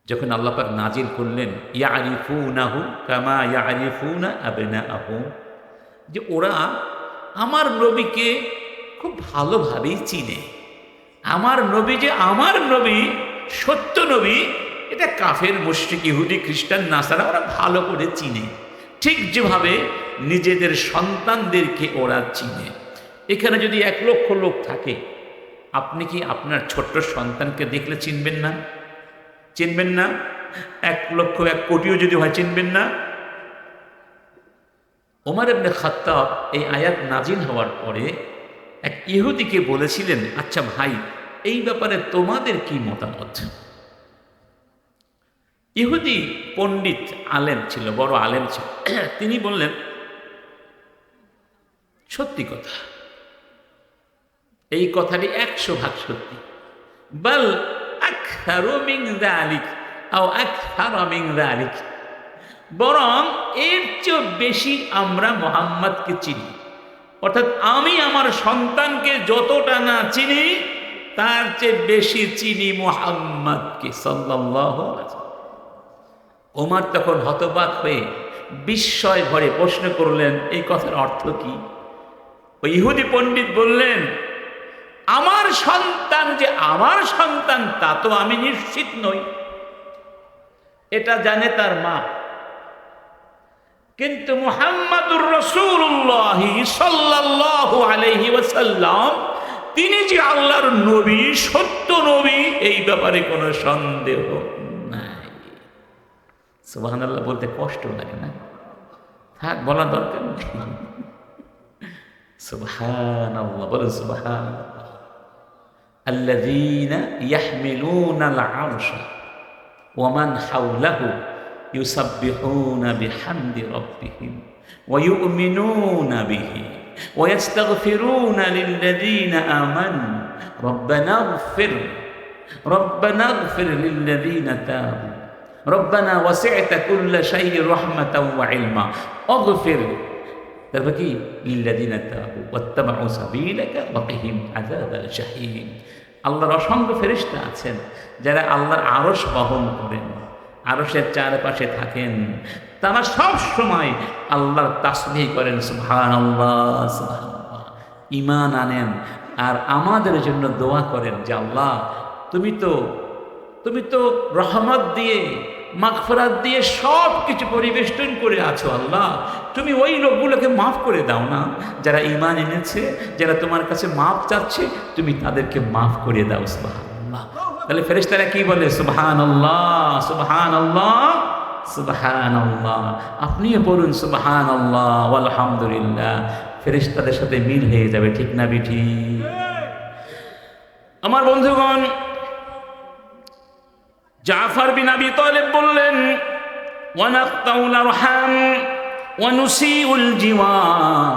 যখন আল্লাহ পাক নাজিল করলেন ইয়ারিফুনাহু কামা ইয়ারিফুনা আবনাআহুম, যে ওরা আমার নবীকে খুব ভালোভাবেই চিনে। আমার নবী যে আমার নবী, সত্য নবী, এটা কাফের, মুশরিক, ইহুদি, খ্রিস্টান, নাসারা ওরা ভালো করে চিনে, ঠিক যেভাবে নিজেদের সন্তানদেরকে ওরা চিনে। এখানে যদি 1 লক্ষ লোক থাকে, আপনি কি আপনার ছোট্ট সন্তানকে দেখলে চিনবেন না? চিনবেন না? 1 লক্ষ 1 কোটিও যদি হয় চিনবেন না? ওমর ইবনে খাত্তাব এই আয়াত নাজিল হওয়ার পরে এক ইহুদিকে বলেছিলেন, আচ্ছা ভাই, এই ব্যাপারে তোমাদের কি মতামত? ইহুদি পণ্ডিত আলেম ছিল, বড় আলেম ছিল। তিনি বললেন, সত্যি কথা, এই কথাটি 100% সত্যি। বাল আকসারু মিন যালিক আও আকসারা মিন যালিক, বরং এর চেয়ে বেশি আমরা মুহাম্মদকে চিনি। অর্থাৎ আমি আমার সন্তানকে যতটা না চিনি, তার চেয়ে বেশি চিনি মুহাম্মদকে সাল্লাল্লাহু আলাইহি ওয়াসাল্লাম। ওমর তখন হতবাক হয়ে বিস্ময় ভরে প্রশ্ন করলেন, এই কথার অর্থ কি? ওই ইহুদি পণ্ডিত বললেন, আমার সন্তান যে আমার সন্তান তা তো আমি নিশ্চিত নই, এটা জানে তার মা। কিন্তু মুহাম্মাদুর রাসূলুল্লাহ সাল্লাল্লাহু আলাইহি ওয়াসাল্লাম, তিনি যে আল্লাহর নবী, সত্য নবী, এই ব্যাপারে কোনো সন্দেহ নাই। সুবহানাল্লাহ বলতে কষ্ট লাগে না? থাক, বলা দরকার নেই। সুবহানাল্লাহ, বলেন সুবহানাল্লাহ। আল্লাযীনা ইয়াহমিলুনাল আরশা ওয়া মান হাওলাহু ইউসাব্বিহুনা বিহামদি রাব্বিহিম ওয়া ইউমিনুনা বিহি ওয়া ইস্তাগফিরুনা লিল্লাযীনা আমানু রব্বানা ইগফির লিল্লাযীনা তাবু রব্বানা ওয়াসি'তা কুল্লা শাইইন রাহমাতাও ওয়া ইলমা ইগফির, তারপর কি, লিল্লাযীনা তাবু ওয়াত্তাবাউ সাবিলাকা ওয়া কিহিম আযাবাল জাহিম। আল্লাহর অসংখ্য ফেরেশতা আছেন যারা আল্লাহর আরশ বহন করেন, আরশের চারপাশে থাকেন, তারা সব সময় আল্লাহর তাসবিহ করেন, সুবহানাল্লাহ সুবহানাল্লাহ, ঈমান আনেন আর আমাদের জন্য দোয়া করেন যে আল্লাহ, তুমি তো রহমত দিয়ে, মাগফিরাত দিয়ে সব কিছু পরিবেষ্টন করে আছো। আল্লাহ, তুমি ওই লোকগুলোকে মাফ করে দাও না যারা ঈমান এনেছে, যারা তোমার কাছে মাফ চাচ্ছে, তুমি তাদেরকে মাফ করে দাও। সুবহানাল্লাহ। তাহলে ফেরেশতারা কি বলে? সুবহানাল্লাহ সুবহানাল্লাহ সুবহানাল্লাহ। আপনিও বলুন সুবহানাল্লাহ আলহামদুলিল্লাহ, ফেরেশতাদের সাথে মিল হয়ে যাবে, ঠিক না বিঠি? আমার বন্ধুগণ, জাফর বিন আবি তালিব বললেন, ওয়া নাকতাউল আরহাম ওয়া নুসিউল জিওয়ার,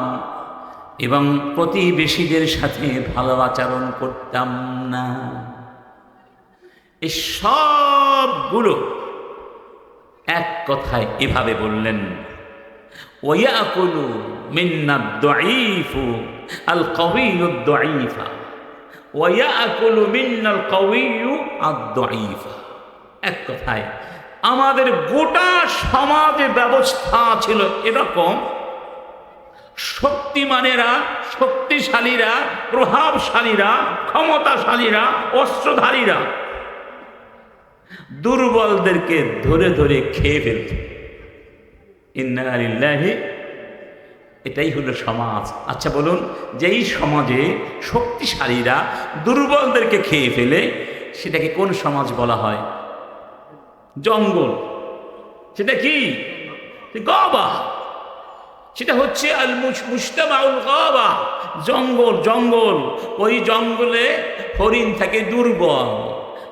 এবং প্রতিবেশীদের সাথে ভালো আচরণ করতাম না। এই সবগুলো এক কথায় এভাবে বললেন, ওয়া ইয়াকুলু মিন্নাদ দাঈফু আল কাওয়িয়ুদ দাঈফা ওয়া ইয়াকুলু মিন্নাল কাওয়িয়্যু আদ দাঈফা। এক কথায় আমাদের গোটা সমাজে ব্যবস্থা ছিল এরকম, শক্তিমানেরা, শক্তিশালীরা, প্রভাবশালীরা, ক্ষমতাশালীরা, অস্ত্রধারীরা দুর্বলদেরকে ধরে ধরে খেয়ে ফেলত। ইন্না লিল্লাহি, এটাই হলো সমাজ। আচ্ছা বলুন, যেই সমাজে শক্তিশালীরা দুর্বলদেরকে খেয়ে ফেলে, সেটাকে কোন সমাজ বলা হয়? জঙ্গল। সেটা কি? গাবা। সেটা হচ্ছে আল মুজতামাউল গাবা, জঙ্গল। জঙ্গল, ওই জঙ্গলে হরিণ থাকে দুর্বল,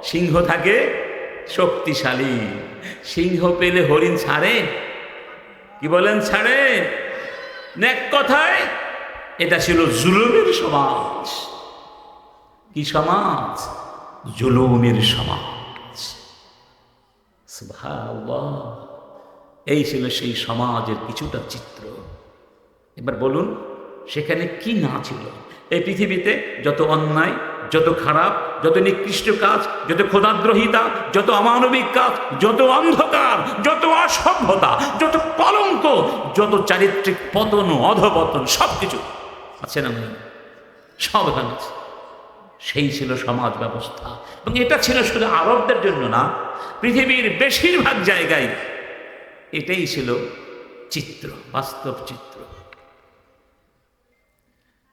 সিংহ থাকে শক্তিশালী। সিংহ পেলে হরিণ ছাড়ে? কি বলেন, ছাড়ে? এক কথায় এটা ছিল জুলুমের সমাজ। কি সমাজ? জুলুমের সমাজ। সুবহানাল্লাহ। এই ছিল সেই সমাজের কিছুটা চিত্র। এবার বলুন, সেখানে কি না ছিল? এই পৃথিবীতে যত অন্যায়, যত খারাপ, যত নিকৃষ্ট কাজ, যত ক্ষুধাদ্রোহিতা, যত অমানবিক কাজ, যত অন্ধকার, যত অসভ্যতা, যত কলঙ্ক, যত চারিত্রিক পতন অধপতন, সব কিছু আছে না? সব এখানে আছে। সেই ছিল সমাজ ব্যবস্থা। এবং এটা ছিল শুধু আরবদের জন্য না, পৃথিবীর বেশিরভাগ জায়গায় এটাই ছিল চিত্র, বাস্তব চিত্র।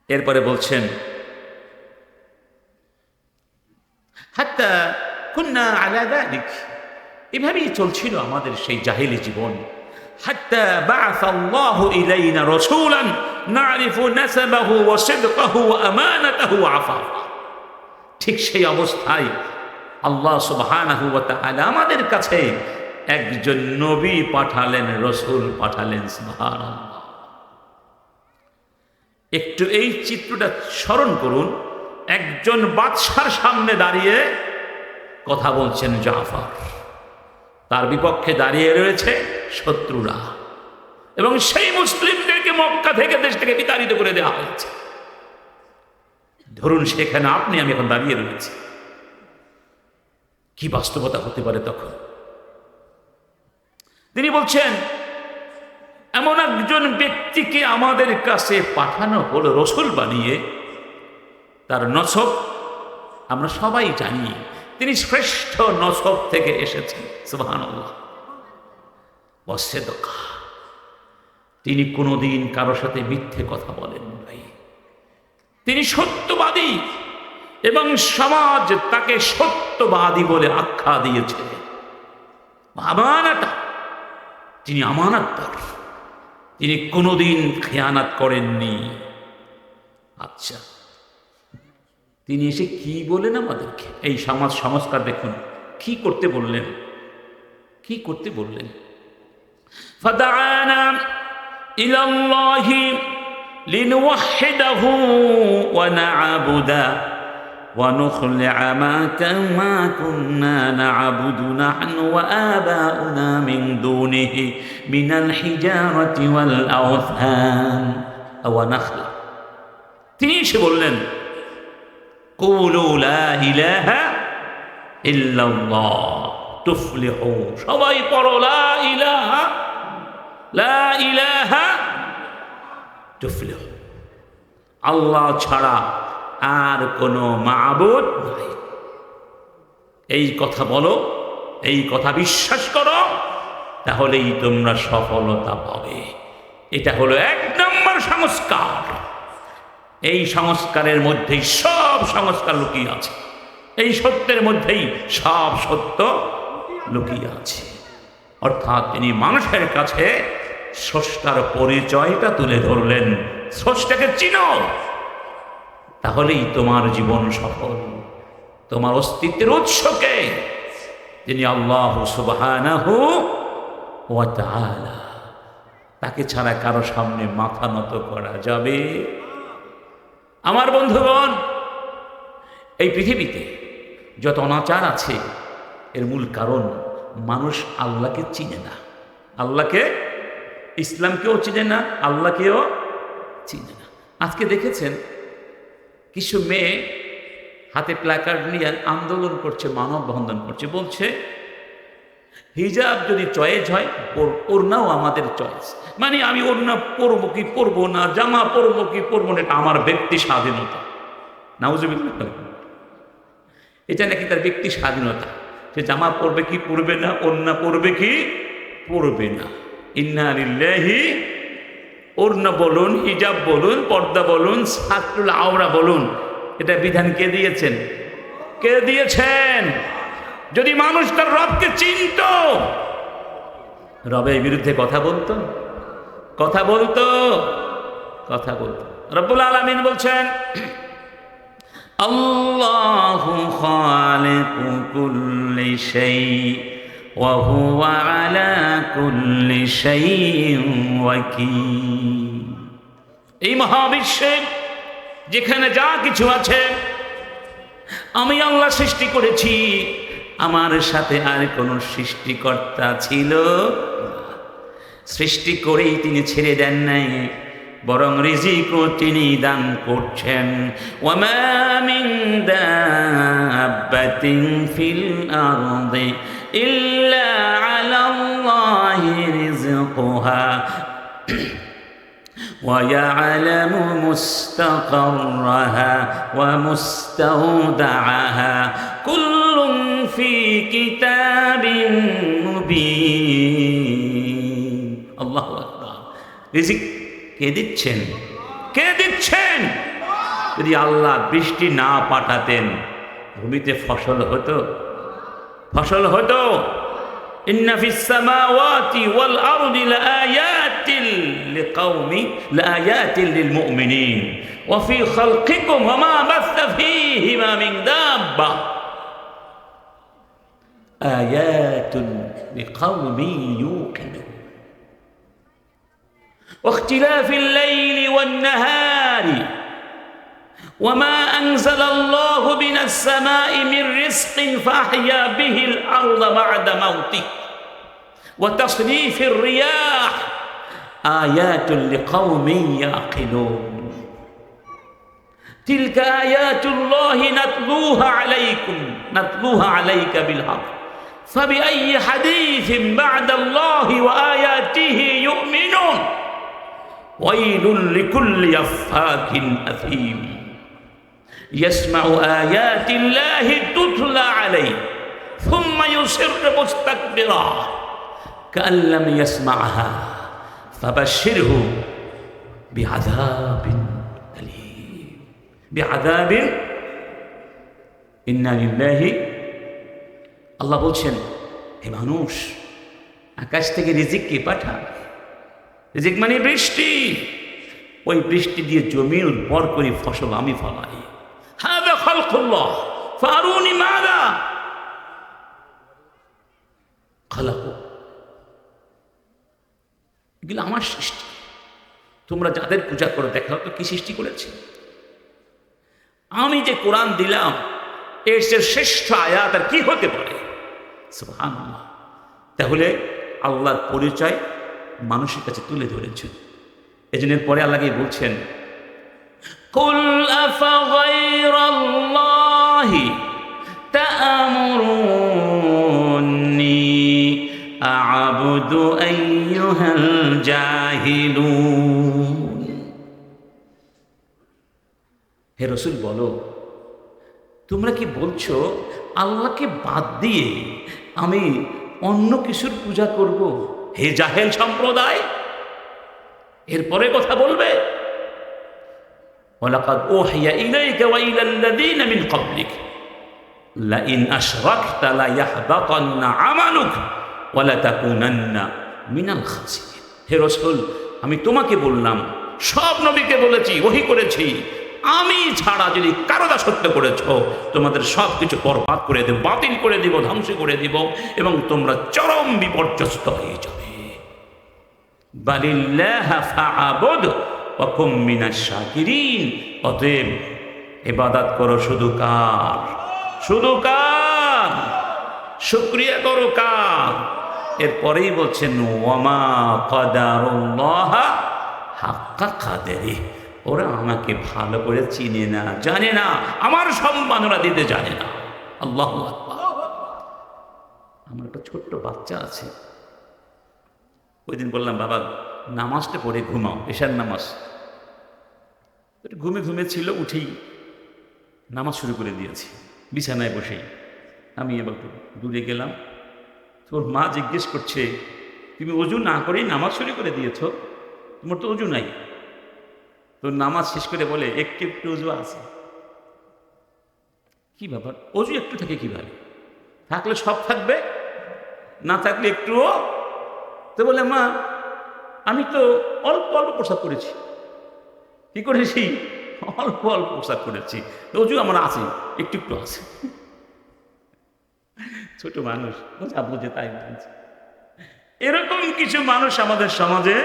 এরপরে বলছেন হাত্তা কুন্না আলা যালিক, এভাবেই চলছিল আমাদের সেই জাহিলি জীবন। হাত্তা বাআসাল্লাহু ইলাইনা রাসূলান নারিফু নাসাবাহু ওয়া সিদকাহু ওয়া আমানাতাহু ওয়া আফাফা। ঠিক সেই অবস্থায় আল্লাহ সুবহানাহু ওয়া তাআলা আমাদের কাছে একজন নবী পাঠালেন, রসূল পাঠালেন। সুবহানাল্লাহ। একটু এই চিত্রটা স্মরণ করুন। একজন বাদশার সামনে দাঁড়িয়ে কথা বলছেন জাফর, তার বিপক্ষে দাঁড়িয়ে রয়েছে শত্রুরা, এবং সেই মুসলিমদেরকে মক্কা থেকে, দেশ থেকে বিতাড়িত করে দেওয়া হয়েছে। ধরুন সেখানে আপনি আমি এখন দাঁড়িয়ে রয়েছি, কি বাস্তবতা হতে পারে তখন? তিনি বলছেন এমন একজন ব্যক্তিকে আমাদের কাছে পাঠানো হলো রসূল বানিয়ে। তার নসব আমরা সবাই জানি, তিনি শ্রেষ্ঠ নসব থেকে এসেছেন। সুবহানাল্লাহ। ওয়াসিদকা, তিনি কোনোদিন কারোর সাথে মিথ্যে কথা বলেন নাই। তিনি সত্যবাদী এবং সমাজ তাকে সত্যবাদী বলে আখ্যা দিয়েছে। আমানাতা, তিনি আমানতদার, তিনি কোনোদিন খেয়ানাত করেননি। আচ্ছা, তিনি এসে কি বলেন আমাদেরকে? এই সমাজ সংস্কার দেখুন কি করতে বললেন, কি করতে বললেন। ফাদাআনা ইলাল্লাহি লিনুওয়াহিদাহু ওয়া না'বুদা ওয়া নুখলি'a মা কুন্না না'বুদু নাহনু ওয়া আবাউনা মিন দুনিহি মিনাল হিজারাতি ওয়াল আওথান ওয়া নাখলা। তিনি এসে বললেন কুলু লা ইলাহা ইল্লাল্লাহ তুফলিহু। সবাই পড়ো লা ইলাহা, লা ইলাহা তুফলিহু। আল্লাহ ছাড়া আর কোনো মাবুদ নাই। এই কথা বলো, এই কথা বিশ্বাস করো, তাহলেই তোমরা সফলতা পাবে। এটা হলো 1 নম্বর সংস্কার। এই সংস্কারের মধ্যেই সব সংস্কার লুকিয়ে আছে। এই সত্যের মধ্যেই সব সত্য লুকিয়ে আছে। অর্থাৎ তিনি মানুষের কাছে স্রষ্টার পরিচয়টা তুলে ধরলেন। স্রষ্টাকে চিনো, তাহলেই তোমার জীবন সফল। তোমার অস্তিত্বের উৎসকে তিনি আল্লাহ সুবহানাহু ওয়া তাআলা, তাকে ছাড়া কারো সামনে মাথা নত করা যাবে? আমার বন্ধুগণ, এই পৃথিবীতে যত অনাচার আছে এর মূল কারণ মানুষ আল্লাহকে চিনে না। আল্লাহকে, ইসলামকেও চিনে না, আল্লাহকেও চিনে না। আজকে দেখেছেন কিছু মেয়ে হাতে প্ল্যাকার্ড নিয়ে আন্দোলন করছে, মানববন্ধন করছে, বলছে হিজাব যদি চয়েস হয় ওড়নাও আমাদের চয়েস। মানে আমি ওড়না পরবো কি পরবো না, জামা পরবো কি পরবো না, এটা আমার ব্যক্তি স্বাধীনতা। নাউজুবিল্লাহ, এটা নাকি তার ব্যক্তি স্বাধীনতা। সে জামা পরবে কি পরবে না, ওড়না পরবে কি পরবে না। ইন্না লিল্লাহি, ওড়না বলুন, হিজাব বলুন, পর্দা বলুন, সাতরুল আওরা বলুন, এটা বিধান কে দিয়েছেন? কে দিয়েছেন? যদি মানুষ তার রবকে চিনত, রবের বিরুদ্ধে কথা বলতো, কথা বলতো, কথা বলতো। রব্বুল আলামিন বলছেন আল্লাহু খালিকু কুল্লি শাই ওয়া হুয়া আলা কুল্লি শাইইন ওয়াকিল। এই মহাবিশ্বে যেখানে যা কিছু আছে আমি আল্লাহ সৃষ্টি করেছি, আমার সাথে আর কোনো সৃষ্টিকর্তা ছিল? সৃষ্টি করেই তিনি ছেড়ে দেন নাই, বরং রিজিকও তিনি দান করছেন। ওয়ামা মিন দাব্বাতিন ফিল আরদি ইল্লা আলাল্লাহি রিজকুহা ويعلم مستقرها ومستودعها كل في كتاب مبين الله أكبر রিজিক কে দিচ্ছেন? কে দিচ্ছেন? যদি আল্লাহ বৃষ্টি না পাঠাতেন ভূমিতে ফসল হতো? ফসল হতো? ইন্না ফিস সামাওয়াতি ওয়াল আরদি লাআয়াতিন লাআয়াতিন লিল মুমিনিন ওয়া ফি খালকিকুম ওয়া মা বাসা ফীহিমা মিন দাব্বা আয়াতুন লিকাওমিন ইউকিনুন ওয়া ইখতিলাফিল লাইলি ওয়ান নাহারি وما أنزل الله من السماء من رزق فأحيا به الأرض بعد موته وتصريف الرياح آيات لقوم يعقلون تلك آيات الله نتلوها عليك بالحق فبأي حديث بعد الله وآياته يؤمنون ويل لكل أفاك أثيم يسمع آيات الله تتلى عليه ثم يصر مستكبرا كأن لم يسمعها فبشره بعذاب أليم بعذاب إنا لله আল্লাহ বলছেন, হে মানুষ, আকাশ থেকে রিজিক কে পাঠায়? রিজিক মানে বৃষ্টি। ওই বৃষ্টি দিয়ে জমির উর্বর করে ফসল আমি ফলাই। হাযা খালকুল্লাহ ফারুনি মাযা খালাকু, এগুলো আমার সৃষ্টি। তোমরা যাদের পূজা করো দেখাও তো কি সৃষ্টি করেছে। আমি যে কোরআন দিলাম এর চেয়ে শ্রেষ্ঠ আয়াত আর কি হতে পারে? সুবহানাল্লাহ। তাহলে আল্লাহর পরিচয় মানুষের কাছে তুলে ধরেছেন। এজন্য পরে আল্লাহকে বলছেন, কুল আফাগাইরাল্লাহি তা'মুরুনি আ'বুদু আইয়ুহাল জাহিলুন। হে রাসূল বলো, তোমরা কি বলছো আল্লাহকে বাদ দিয়ে আমি অন্য কিছুর পূজা করব? হে জাহেল সম্প্রদায়, এরপরে কথা বলবে, ওয়ালাকাদ উহিয়া ইলাইকা ওয়া ইলাল্লাযীনা মিন ক্বাবলিক লাইন আশরাকতা লায়াহবাতান্না আমালুক ওয়া লাতাকুনান্না মিনাল খাসিরিন। হে রাসূল, আমি তোমাকে বললাম, সব নবীকে বলেছি, ওহী করেছি, আমি ছাড়া যদি কারো দাসত্ব করেছ তোমাদের সব কিছু বরবাদ করে দেব, বাতিল করে দিব, ধ্বংস করে দিব এবং তোমরা চরম বিপর্যস্ত হয়ে যাবে। বালিল্লাহা ফাআবুদ ওয়া কুম মিনাশ শাকিরিন। অতএব ইবাদত করো শুধু কার? শুধু কার? শুকরিয়া করো কার? এরপরেই বলছেন ওয়ামা কাদারুল্লাহা হাক্কা কাদরিহি, ওরা আমাকে ভালো করে চিনে না, জানে না, আমার সম্মাননা দিতে জানে না। আল্লাহু আকবার। আমার একটা ছোট্ট বাচ্চা আছে, ওই দিন বললাম বাবা নামাজটা পড়ে ঘুমাও, এশার নামাজ। ঘুমে ঘুমে ছিল, উঠেই নামাজ শুরু করে দিয়েছি বিছানায় বসেই। আমি এবার দূরে গেলাম, তোর মা জিজ্ঞেস করছে তুমি অজু না করেই নামাজ শুরু করে দিয়েছ, তোমার তো অজু নাই। তো নামাজ শেষ করে বলে একটু একটু অজু আছে। কি ব্যাপার, অজু একটু থাকে কিভাবে? থাকলে সব থাকবে, না থাকলে একটুও। তো বলে মা আমি তো অল্প অল্প প্রসাদ করেছি। কি করেছি? অল্প অল্প প্রসাদ করেছি, অজু আমার আছে, একটু একটু আছে। ছোট মানুষ যা বুঝে তাই বলছে। এরকম কিছু মানুষ আমাদের সমাজে।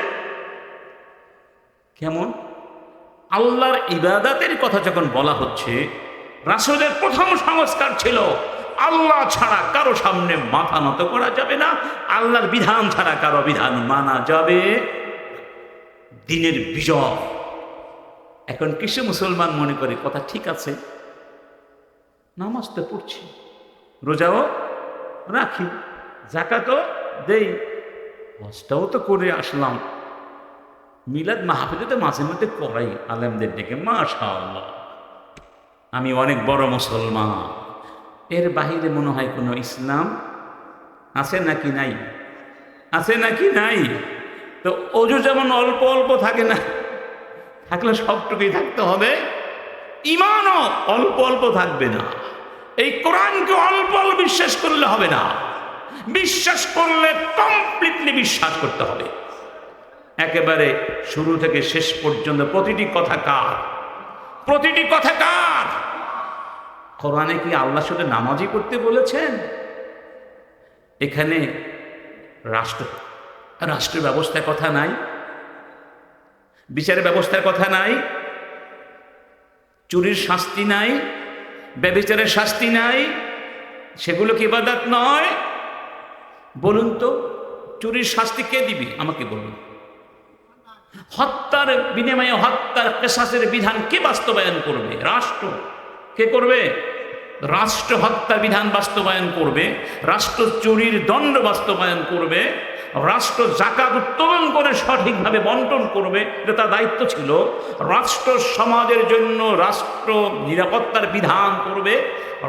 কেমন? আল্লাহর ইবাদতের কথা যখন বলা হচ্ছে, রাসূলের প্রথম সংস্কার ছিল আল্লাহ ছাড়া কারো সামনে মাথা নত করা যাবে না, আল্লাহর বিধান ছাড়া কারো বিধান মানা যাবে। দিনের বিজয়। এখন কিছু মুসলমান মনে করে কথা ঠিক আছে, নামাজ তো পড়ছি, রোজাও রাখি, যাকাতও দেই, হজটাও তো করে আসলাম, মিলাদ মাহফিলে তো মাঝে মধ্যে করাই আলেমদের ডেকে, মাশাআল্লাহ আমি অনেক বড় মুসলমান। এর বাহিরে মনে হয় কোনো ইসলাম আছে নাকি নাই? আছে নাকি নাই? তো অজু যেমন অল্প অল্প থাকে না, থাকলে সবটুকুই থাকতে হবে, ইমানও অল্প অল্প থাকবে না। এই কোরআনকে অল্প অল্প বিশ্বাস করলে হবে না, বিশ্বাস করলে কমপ্লিটলি বিশ্বাস করতে হবে, একেবারে শুরু থেকে শেষ পর্যন্ত প্রতিটি কথা কার? প্রতিটি কথা কার? কোরআনে কি আল্লাহ শুধু নামাজই করতে বলেছেন? এখানে রাষ্ট্র ব্যবস্থার কথা নাই, বিচার ব্যবস্থার কথা নাই, চুরির শাস্তি নাই, ব্যভিচারের শাস্তি নাই, সেগুলো কি ইবাদত নয়? বলুন তো, চুরির শাস্তি কে দিবে? আমাকে বলুন। হত্যার বিনিময়ে হত্যার কিসাসের বিধান কে বাস্তবায়ন করবে? রাষ্ট্র। কে করবে? রাষ্ট্র হত্যার বিধান বাস্তবায়ন করবে, রাষ্ট্র চুরির দণ্ড বাস্তবায়ন করবে, রাষ্ট্র যাকাত উত্তোলন করে সঠিকভাবে বন্টন করবে, এটা তার দায়িত্ব ছিল। রাষ্ট্র সমাজের জন্য রাষ্ট্র নিরাপত্তার বিধান করবে,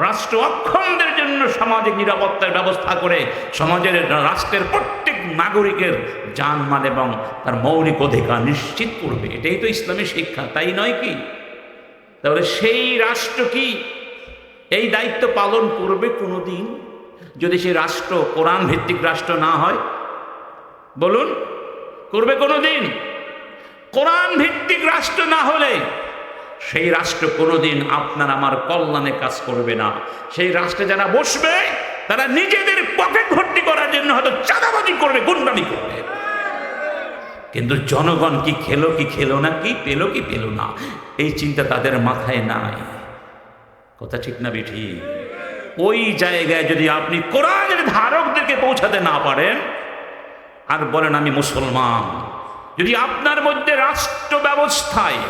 রাষ্ট্র অক্ষমদের জন্য সামাজিক নিরাপত্তার ব্যবস্থা করে সমাজের রাষ্ট্রের প্রত্যেক নাগরিকের জানমাল এবং তার মৌলিক অধিকার নিশ্চিত করবে। এটাই তো ইসলামের শিক্ষা, তাই নয় কি? তাহলে সেই রাষ্ট্র কি এই দায়িত্ব পালন করবে কোনোদিন যদি সেই রাষ্ট্র কোরআন ভিত্তিক রাষ্ট্র না হয়? বলুন, করবে কোনোদিন? কোরআন ভিত্তিক রাষ্ট্র না হলে সেই রাষ্ট্র কোনোদিন আপনার আমার কল্যাণে কাজ করবে না। সেই রাষ্ট্রে যারা বসবে তারা নিজেদের পকেট ভর্তি করার জন্য হয়তো চাঁদাবাজি করবে, গুন্ডামি করবে, কিন্তু জনগণ কি খেলো না, কি পেল না, এই চিন্তা তাদের মাথায় নাই। কথা ঠিক না বেঠি? ওই জায়গায় যদি আপনি কোরআনের ধারকদেরকে পৌঁছাতে না পারেন আর বলেন আমি মুসলমান, যদি আপনার মধ্যে রাষ্ট্র ব্যবস্থায়,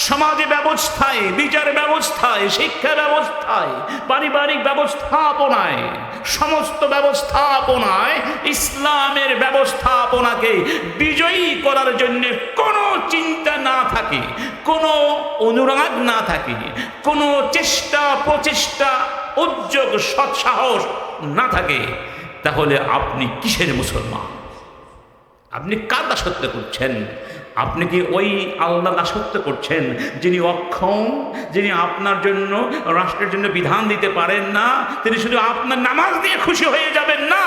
সমাজ ব্যবস্থায়, বিচার ব্যবস্থায়, শিক্ষা ব্যবস্থায়, পারিবারিক ব্যবস্থাপনায়, সমস্ত ব্যবস্থাপনায় ইসলামের ব্যবস্থাপনাকে বিজয়ী করার জন্য কোনো চিন্তা না থাকে, কোনো অনুরাগ না থাকে, কোনো চেষ্টা প্রচেষ্টা উদ্যোগ সৎসাহস না থাকে, তাহলে আপনি কিসের মুসলমান? আপনি কার দাসত্ব করছেন? আপনি কি ওই আল্লাহ দাসত্ব করছেন যিনি অক্ষম, যিনি আপনার জন্য রাষ্ট্রের জন্য বিধান দিতে পারেন না? তিনি শুধু আপনার নামাজ দিয়ে খুশি হয়ে যাবেন না।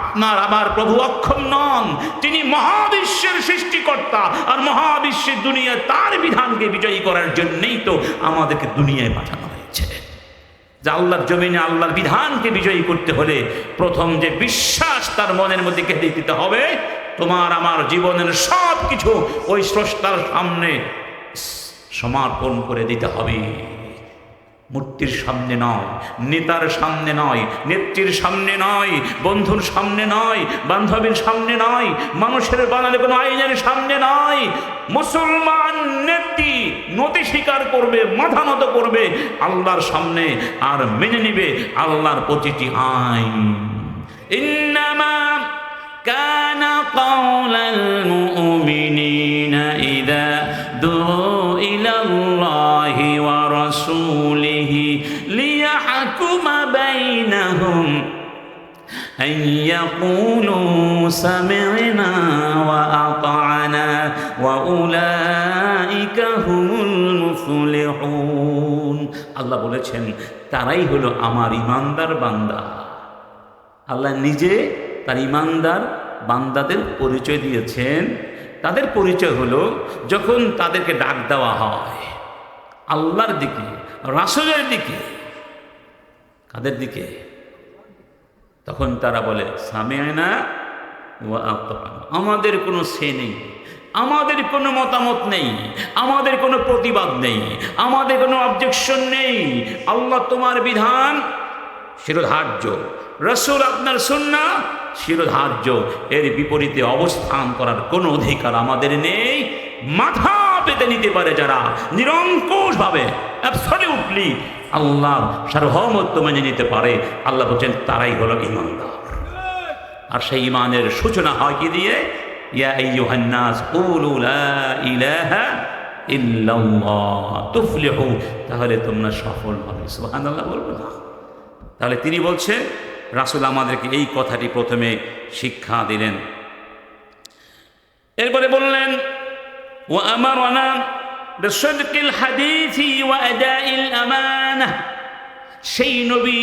আপনার আবার প্রভু অক্ষম নন, তিনি মহাবিশ্বের সৃষ্টিকর্তা, আর মহাবিশ্বের দুনিয়া তার বিধানকে বিজয়ী করার জন্যই তো আমাদেরকে দুনিয়ায় পাঠানো হয়েছে। যে আল্লাহর জমিনে আল্লাহর বিধানকে বিজয়ী করতে হলে প্রথম যে বিশ্বাস তার মনের মধ্যে গেঁথে দিতে হবে, তোমার আমার জীবনের সব কিছু ওই স্রষ্টার সামনে সমর্পণ করে দিতে হবে। মূর্তির সামনে নয়, নেতার সামনে নয়, নেত্রীর সামনে নয়, বন্ধুর সামনে নয়, বান্ধবীর সামনে নয়, মানুষের বানালে কোনো আইনের সামনে নয়। মুসলমান নেত্রী নতি স্বীকার করবে, মাথা নত করবে আল্লাহর সামনে, আর মেনে নিবে আল্লাহর প্রতিটি আইন। ইন্নামা কানা কাওলাল মুমিনিনা ইযা দুউ ইলাল্লাহি ওয়া রাসূলিহি লিয়াহকুমা বাইনাহুম আন ইয়াকুলু সামি'না ওয়া আতা'না ওয়া উলাইকা হুমুল মুফলিহুন। আল্লাহ বলেছেন তারাই হলো আমার ঈমানদার বান্দা। আল্লাহ নিজে তার ঈমানদার বান্দাদের পরিচয় দিয়েছেন। তাদের পরিচয় হলো যখন তাদেরকে ডাক দেওয়া হয় আল্লাহর দিকে, রাসূলের দিকে, কাদের দিকে? তখন তারা বলে সামি'না ওয়া আতা'না। আমাদের কোনো সে নেই, আমাদের কোনো মতামত নেই, আমাদের কোনো প্রতিবাদ নেই, আমাদের কোনো অবজেকশন নেই। আল্লাহ তোমার বিধান শিরোধার্য, রাসূল আপনার সুন্নাহ শিরোধার্য, এর বিপরীতে অবস্থান করার কোনো অধিকার আমাদের নেই, মাথা পেতে নিতে পারে, যারা নিরঙ্কুশভাবে অ্যাবসলিউটলি আল্লাহ সার্বভৌমত্ব মেনে নিতে পারে, আল্লাহ বলছেন তারাই হলো ঈমানদার। আর সেই ঈমানের সূচনা হয় কি দিয়ে? ইয়া আইয়ুহান নাস কুলু লা ইলাহা ইল্লাল্লাহ তুফলিহু, তাহলে তোমরা সফল হবে। সুবহানাল্লাহ বলবো না? তাহলে তিনি বলছেন, রাসূল আমাদেরকে এই কথাটি প্রথমে শিক্ষা দিলেন। এরপরে বললেন ওয়া আমারানা বিসিদকিল হাদিসি ওয়া আদাইল আমানাহ। সেই নবী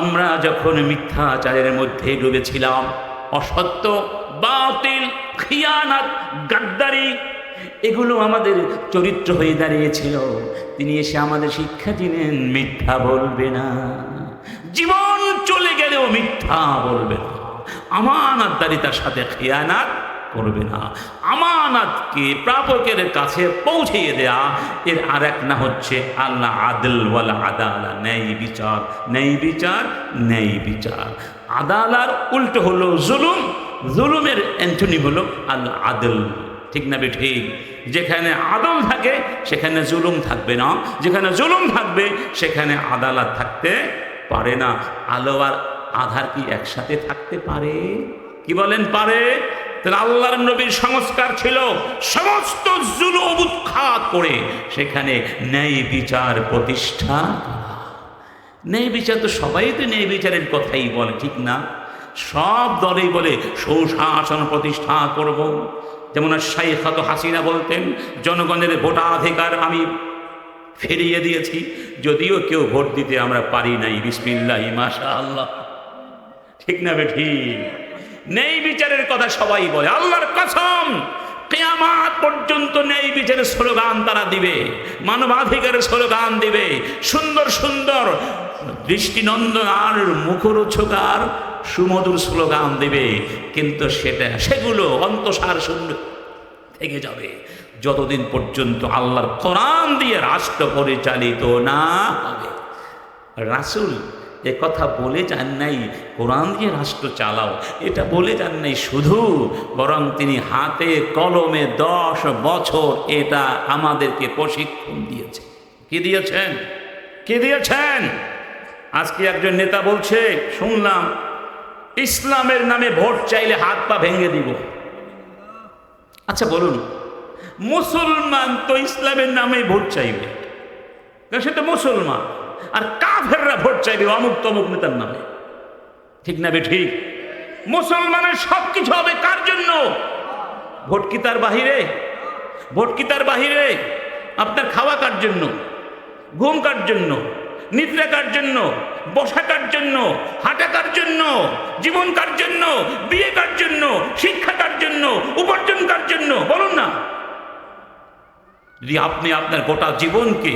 আমরা যখন মিথ্যাচারের মধ্যে ডুবেছিলাম, অসত্য, বাতিল, খিয়ানাত, গাদ্দারি, এগুলো আমাদের চরিত্র হয়ে দাঁড়িয়েছিল, তিনি এসে আমাদের শিক্ষা দিলেন মিথ্যা বলবে না, জীবন চলে গেলেও মিথ্যা বলবে না, আমানতদারিতার সাথে খিয়ানাত করবে না। আমানতকে প্রাপকের কাছে পৌঁছিয়ে দেয়া, এর আর এক না হচ্ছে আল্লাহ আদল ওয়াল আদালা, ন্যায় বিচার, ন্যায় বিচার, ন্যায় বিচার। আদালার উল্টো হলো জুলুম, জুলুমের অ্যান্টনি হলো আল আদল। ঠিক না ঠিক? যেখানে আদল থাকে সেখানে জুলুম থাকবে না, যেখানে জুলুম থাকবে সেখানে আদালত থাকতে পারে না। আলো আর আধার কি একসাথে থাকতে পারে? কি বলেন পারে? তাহলে আল্লাহর নবীর সংস্কার ছিল সমস্ত জুলুম উৎখাত করে সেখানে ন্যায় বিচার প্রতিষ্ঠা করা। ন্যায় বিচার তো সবাই তো ন্যায় বিচারের কথাই বলে, ঠিক না? সব দলেই বলে সুশাসন প্রতিষ্ঠা করব। যেমন শাইখাত হাসিনা বলতেন, জনগণের ভোটাধিকার আমি ফিরিয়ে দিয়েছি, যদিও কেউ ভোট দিতে আমরা পারি নাই। বিসমিল্লাহ মাশাআল্লাহ। ঠিক না ঠিক? ন্যায় বিচারের কথা সবাই বলে। আল্লাহর কসম, কিয়ামত পর্যন্ত ন্যায় বিচারের স্লোগান তারা দিবে, মানবাধিকারের স্লোগান দিবে, সুন্দর সুন্দর দৃষ্টিনন্দন আর মুখরোচকার সুমধুর স্লোগান দিবে, কিন্তু সেগুলো অন্তঃসার শূন্য থেকে যাবে যতদিন পর্যন্ত আল্লাহর কোরআন দিয়ে রাষ্ট্র পরিচালিত না হবে। রাসূল এ কথা বলে যান নাই কোরআন দিয়ে রাষ্ট্র চালাও, এটা বলে যান নাই শুধু, বরং তিনি হাতে কলমে 10 বছর এটা আমাদেরকে প্রশিক্ষণ দিয়েছে। কি দিয়েছেন? কি দিয়েছেন? আজকে একজন নেতা বলছে, শুনলাম, ইসলামের নামে ভোট চাইলে হাত পা ভেঙে দিব। আচ্ছা বলুন, মুসলমান তো ইসলামের নামে ভোট চাইবে, সে তো মুসলমান, আর কাফেররা ভোট চাইবে অমুক তমুক নেতার নামে। ঠিক না ঠিক? মুসলমানের সব কিছু হবে কার জন্য? ভোট কি তার বাহিরে? ভোট কি তার বাহিরে? আপনার খাওয়া কার জন্য? ঘুম কার জন্য? নিদ্রা কার জন্য? বসা কার জন্য? হাঁটা কার জন্য? জীবন কার জন্য? বিয়ে কার জন্য? শিক্ষা কার জন্য? উপার্জন কার জন্য? বলুন না। যদি আপনি আপনার গোটা জীবনকে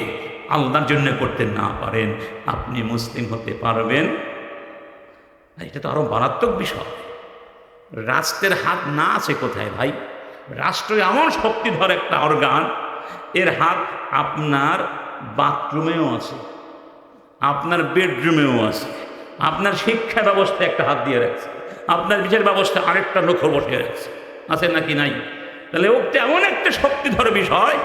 আল্লাহর জন্য করতে না পারেন, আপনি মুসলিম হতে পারবেন? এটা তো আরো মারাত্মক বিষয়। রাষ্ট্রের হাত না আছে কোথায় ভাই? রাষ্ট্র এমন শক্তিধর একটা অর্গান, এর হাত আপনার বাথরুমেও আছে, আপনার বেডরুমেও আছে, আপনার শিক্ষা ব্যবস্থায় একটা হাত দিয়ে রাখছে, আপনার বিচার ব্যবস্থা আরেকটা নখর বসে রাখছে, আছে নাকি নাই? তাহলে ওটা এমন একটা শক্তিধর বিষয়,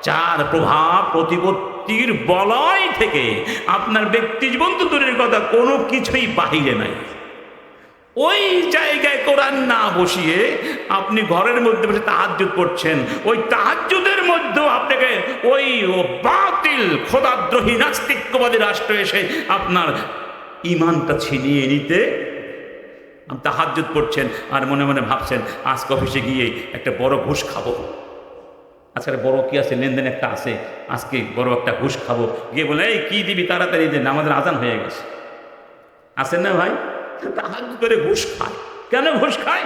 যার প্রভাব প্রতিপত্তির বলয় থেকে আপনার ব্যক্তি জীবন তো দূরের কথা, কোনো কিছুই বাহিরে নাই। ওই জায়গায় কোরআন না বসিয়ে আপনি ঘরের মধ্যে বসে তাহাজ্জুদ করছেন, ওই তাহাজ্জুদের মধ্যেও আপনাকে ওই বাতিল খোদাদ্রোহী নাস্তিক্যবাদী রাষ্ট্র এসে আপনার ঈমানটা ছিনিয়ে নিতে। তাহাজ্জুদ করছেন আর মনে মনে ভাবছেন আজকে অফিসে গিয়ে একটা বড় ঘুষ খাবো। আচ্ছা বড় কি আছে, লেনদেন একটা আছে, আজকে বড় একটা ঘুষ খাবো। গিয়ে বলে এই কি দিবি, তাড়াতাড়ি দেন, আমাদের আজান হয়ে গেছে। আছেন না ভাই? তাহাজ্জুদ করে ঘুষ খায়। কেন ঘুষ খায়?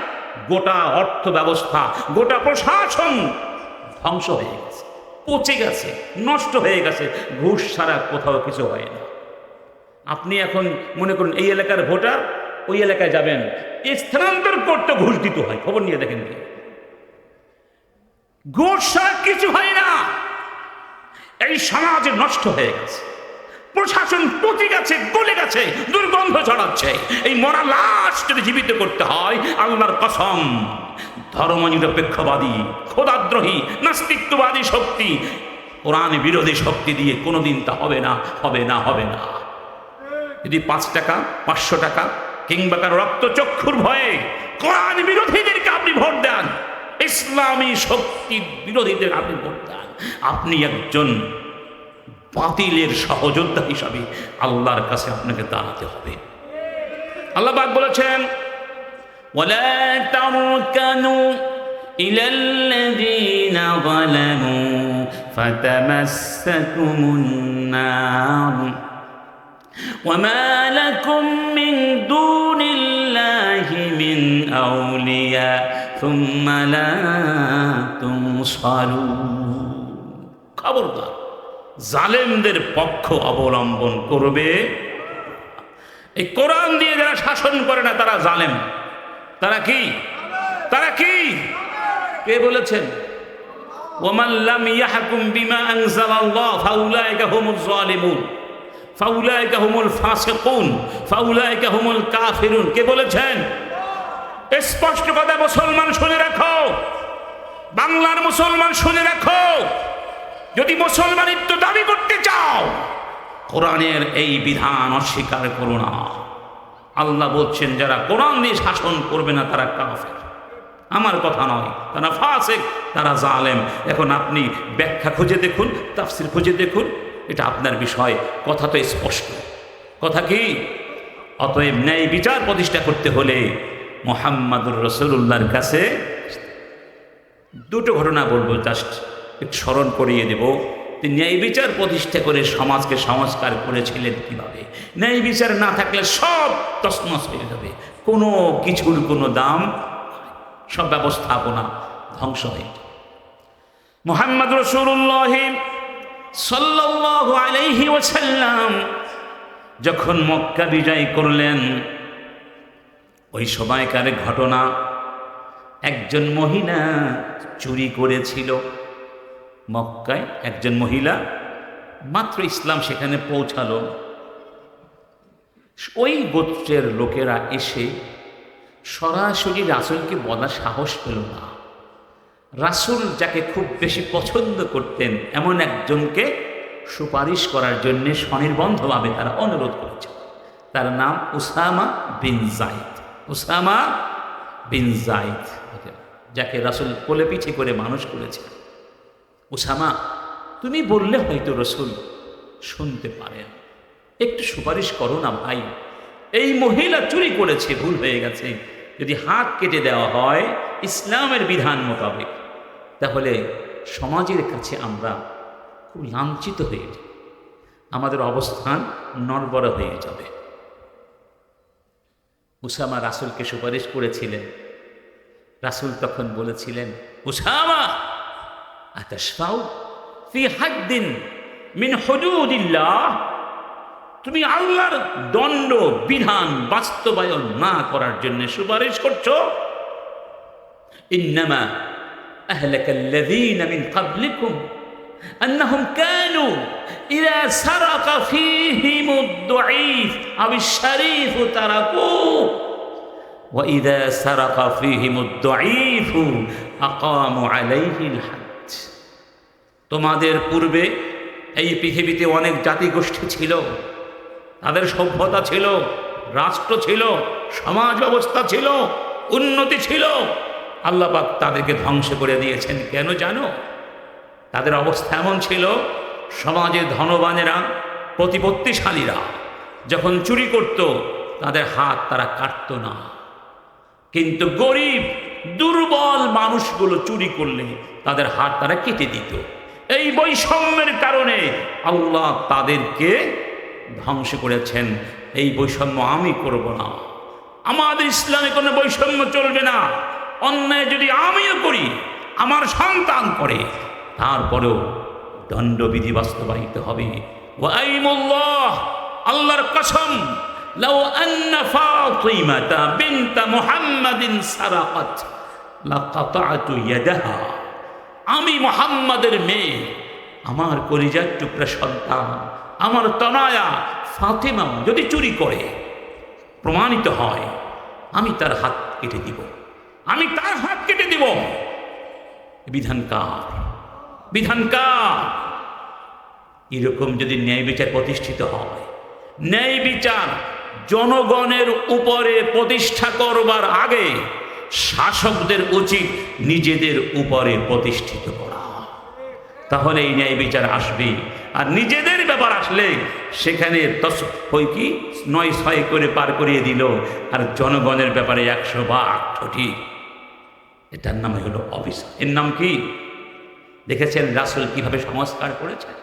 গোটা অর্থ ব্যবস্থা, গোটা প্রশাসন ধ্বংস হয়ে গেছে, পচে গেছে, নষ্ট হয়ে গেছে। ঘুষ ছাড়া কোথাও কিছু হয় না। আপনি এখন মনে করুন এই এলাকার ভোটার, ওই এলাকায় যাবেন, স্থানান্তর করতে ঘুষ দিতে হয়। খবর নিয়ে দেখেন, ঘুষ ছাড়া কিছু হয় না। এই সমাজে নষ্ট হয়ে গেছে, প্রশাসন পচে গেছে, গলে গেছে, দুর্গন্ধ ছড়াচ্ছে। এই মরা লাশ যদি জীবিত করতে হয়, আল্লাহর কসম ধর্মনিরপেক্ষবাদী, খোদাদ্রোহী, নাস্তিত্ববাদী শক্তি, কোরআন বিরোধী শক্তি দিয়ে কোনোদিন তা হবে না, হবে না, হবে না। যদি 5 টাকা, 500 টাকা কিংবা কারো রক্তচক্ষুর ভয়ে কোরআন বিরোধীদেরকে আপনি ভোট দেন, ইসলামী শক্তির বিরোধীদের আপনি ভোট দেন, আপনি একজন বাতিলের সহযোদ্ধা হিসাবে আল্লাহর কাছে আপনাকে দাঁড়াতে হবে। আল্লাহ পাক বলেছেন, ওয়ালা তারকানু ইলাল্লাযীনা যালামু ফাতামাসসাকুমুন নার ওয়ামা লাকুম মিন দুনিল্লাহি মিন আউলিয়া সুম্মা লা তুনসারুন। খবরদার, জালেমদের পক্ষ অবলম্বন করবে। এই কোরআন দিয়ে যারা শাসন করে না তারা জালেম। তারা কি? তারা কি? কে বলেছেন? ওয়ামান লাম ইয়াহকুম বিমা আনজালাল্লাহ ফাউলাইকা হুমুজ জালিমুন ফাউলাইকা হুমুল ফাসিকুন ফাউলাইকা হুমুল কাফিরুন। কে বলেছেন? স্পষ্ট কথা মুসলমান শুনে রাখো, বাংলার মুসলমান শুনে রাখো, যদি মুসলমানিত্ব দাবি করতে চাও কোরআনের এই বিধান অস্বীকার করো না। আল্লাহ বলছেন যারা কোরআন দিয়ে শাসন করবে না তারা কাফের। আমার কথা নয়, তারা ফাসিক, তারা জালেম। এখন আপনি ব্যাখ্যা খুঁজে দেখুন, তাফসীর খুঁজে দেখুন, এটা আপনার বিষয়। কথা তো স্পষ্ট। কথা কি? অতএব ন্যায় বিচার প্রতিষ্ঠা করতে হলে মুহাম্মাদুর রাসূলুল্লাহর কাছে দুটো ঘটনা বলবো, জাস্ট একটু স্মরণ করিয়ে দেব। তিনি ন্যায় বিচার প্রতিষ্ঠা করে সমাজকে সংস্কার করেছিলেন কিভাবে। ন্যায় বিচার না থাকলে সব তছনছ হয়ে যাবে, কোনো কিছুর কোনো দাম, সব ব্যবস্থাপনা ধ্বংস হয়ে যাবে। মুহাম্মদ রাসূলুল্লাহ সাল্লাল্লাহু আলাইহি ওয়াসাল্লাম যখন মক্কা বিজয় করলেন, ওই সময়কার ঘটনা, একজন মহিলা চুরি করেছিল। মক্কায় একজন মহিলা, মাত্র ইসলাম সেখানে পৌঁছালো, ওই গোত্রের লোকেরা এসে সরাসরি রাসূলকে বলার সাহস পেল না। রাসূল যাকে খুব বেশি পছন্দ করতেন এমন একজনকে সুপারিশ করার জন্য স্বনির্বন্ধভাবে তারা অনুরোধ করেছে। তার নাম উসামা বিন যায়েদ। উসামা বিন যায়েদ, যাকে রাসূল কোলে পিঠে করে মানুষ করেছে। উসামা, তুমি বললে হয়তো রাসূল শুনতে পারেন, একটু সুপারিশ করো না ভাই। এই মহিলা চুরি করেছে, ভুল হয়ে গেছে, যদি হাত কেটে দেওয়া হয় ইসলামের বিধান মোতাবেক, তাহলে সমাজের কাছে আমরা খুব লাঞ্ছিত হয়ে যাই, আমাদের অবস্থান নড়বড়ে হয়ে যাবে। উসামা রাসূলকে সুপারিশ করেছিলেন। রাসূল তখন বলেছিলেন, উসামা আতাশফাউ ফি হাদ্দিন মিন হুদুদিল্লাহ, তুমি আল্লাহর দণ্ড বিধান বাস্তবায়ন না করার জন্য সুপারিশ করছো? ইন্নামা আহলাকাল্লাযীনা মিন ক্বাবলিকুম আন্নাহুম কানু ইযা সারাকা ফীহিমুদ দুঈফ আবিশ শারীফ তারাকুহু ওয়া ইযা সারাকা ফীহিমুদ দুঈফ আকামু আলাইহিল হাদ। তোমাদের পূর্বে এই পৃথিবীতে অনেক জাতিগোষ্ঠী ছিল, তাদের সভ্যতা ছিল, রাষ্ট্র ছিল, সমাজ ব্যবস্থা ছিল, উন্নতি ছিল। আল্লাহ পাক তাদেরকে ধ্বংস করে দিয়েছেন। কেন জানো? তাদের অবস্থা এমন ছিল, সমাজের ধনবানেরা, প্রতিপত্তিশালীরা যখন চুরি করত তাদের হাত তারা কাটত না, কিন্তু গরিব দুর্বল মানুষগুলো চুরি করলে তাদের হাত তারা কেটে দিত। এই বৈষম্যের কারণে আল্লাহ তাদেরকে ধ্বংস করেছেন। এই বৈষম্য আমি করব না। আমাদের ইসলামে কোনো বৈষম্য চলবে না। অন্যায় যদি আমিও করি, আমার সন্তান করে, তারপরেও দণ্ডবিধি বাস্তবায়িত হবে। ওয়াইমুল্লাহ, আল্লাহর কসম, লাউ আন্না ফাতিমাতা বিনতা মুহাম্মাদিন সারাকাত লাকাতাতু ইয়াদাহা, আমি মুহাম্মাদের মেয়ে, আমার কলিজার টুকরা সন্তান, আমার তনয়া ফাতিমা যদি চুরি করে প্রমাণিত হয়, আমি তার হাত কেটে দিব। আমি তার হাত কেটে দিব। বিধান কার? বিধান কার? এরকম যদি ন্যায় বিচার প্রতিষ্ঠিত হয়, ন্যায় বিচার জনগণের উপরে প্রতিষ্ঠা করবার আগে শাসকদের উচিত নিজেদের উপরে প্রতিষ্ঠিত করা, তাহলে এই ন্যায় বিচার আসবে। আর নিজেদের ব্যাপার আসলে সেখানে 9-6 করে পার করিয়ে দিল, আর জনগণের ব্যাপারে 100 ভাগ সঠিক। এটার নাম হলো অফিসার। এর নাম কি? দেখেছেন রাসূল কিভাবে সংস্কার করেছেন?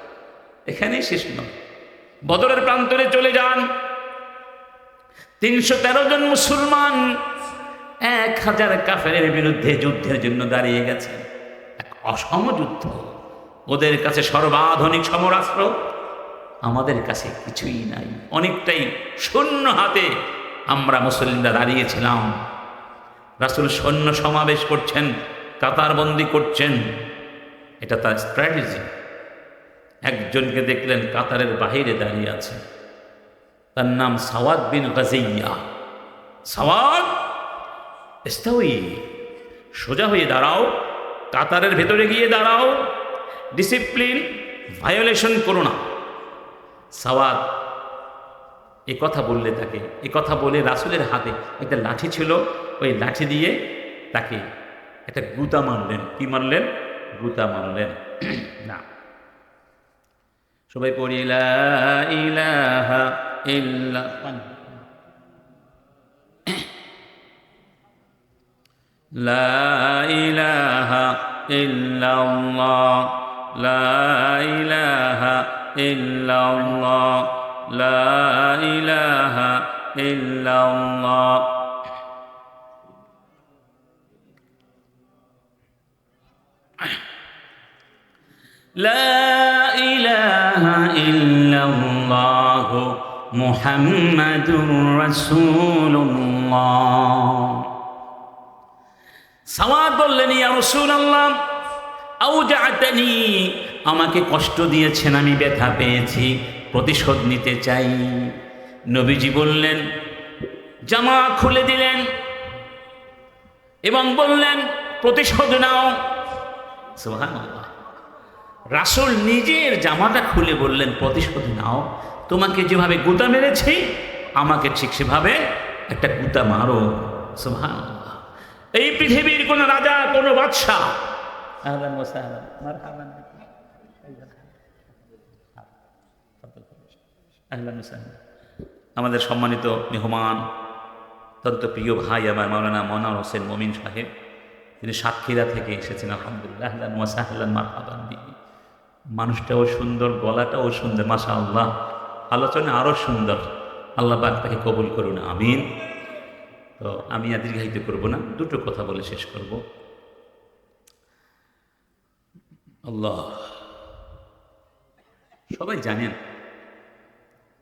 এখানেই শেষ নয়, বদরের প্রান্তরে চলে যান। 313 জন মুসলমান 1000 কাফেরের বিরুদ্ধে যুদ্ধের জন্য দাঁড়িয়ে গেছে। এক অসম যুদ্ধ। ওদের কাছে সর্বাধুনিক সমরাস্ত্র, আমাদের কাছে কিছুই নাই। অনেকটাই শূন্য হাতে আমরা মুসলিমরা দাঁড়িয়েছিলাম। রাসূল সৈন্য সমাবেশ করছেন, কাতারবন্দি করছেন। এটা তার স্ট্র্যাটেজি। একজনকে দেখলেন কাতারের বাহিরে দাঁড়িয়ে আছে, তার নাম সাওয়াদ বিন গাজিয়া। সাওয়াদ, ইস্তাউই, সোজা হয়ে দাঁড়াও, কাতারের ভেতরে গিয়ে দাঁড়াও, ডিসিপ্লিন ভায়োলেশন করো না। সাওয়াদ এ কথা বললে তাকে, এ কথা বলে রাসূলের হাতে একটা লাঠি ছিল, ওই লাঠি দিয়ে তাকে একটা গুতা মারলেন। কি মারলেন? গুতা মারলেন। না, সবাই পড়ি লা ইলাহা ইল্লা লা ইলাহা ইল্লাল্লাহ, লা ইলাহা ইল্লাল্লাহ, লা ইলাহা ইল্লাল্লাহ। লা ইলাহা ইল্লাল্লাহ মুহাম্মাদুর রাসূলুল্লাহ। সাওয়াদ বললেন, ইয়া রাসূলুল্লাহ, আউজাতানি, আমাকে কষ্ট দিয়েছেন, আমি ব্যথা পেয়েছি, প্রতিশোধ নিতে চাই। নবীজি বললেন, জামা খুলে দিলেন এবং বললেন, প্রতিশোধ নাও। সুবহানাল্লাহ। রাসূল নিজের জামাটা খুলে বললেন, প্রতিশোধ নাও, তোমাকে যেভাবে গুতা মেরেছি আমাকে ঠিক সেভাবে একটা গুতা মারো। সুবহানাল্লাহ। এই পৃথিবীর কোন রাজা, কোন বাদশাহ, আহলান ওয়া সাহলান, মারহাবান, আহলান ওয়া সাহলান, আমাদের সম্মানিত মেহমান, অত্যন্ত প্রিয় ভাই আমার মাওলানা মনোয়ার হোসেন মমিন সাহেব, তিনি সাতক্ষীরা থেকে এসেছেন। আলহামদুলিল্লাহ, আহলান ওয়া সাহলান, মারহাবান বিহি। মানুষটাও সুন্দর, গলাটাও সুন্দর, মাশাআল্লাহ। আলোচনা আরও সুন্দর। আল্লাহ পাক তাকে কবুল করুন, আমিন। তো আমি আর দীর্ঘায়িত করব না, দুটো কথা বলে শেষ করব। আল্লাহ, সবাই জানেন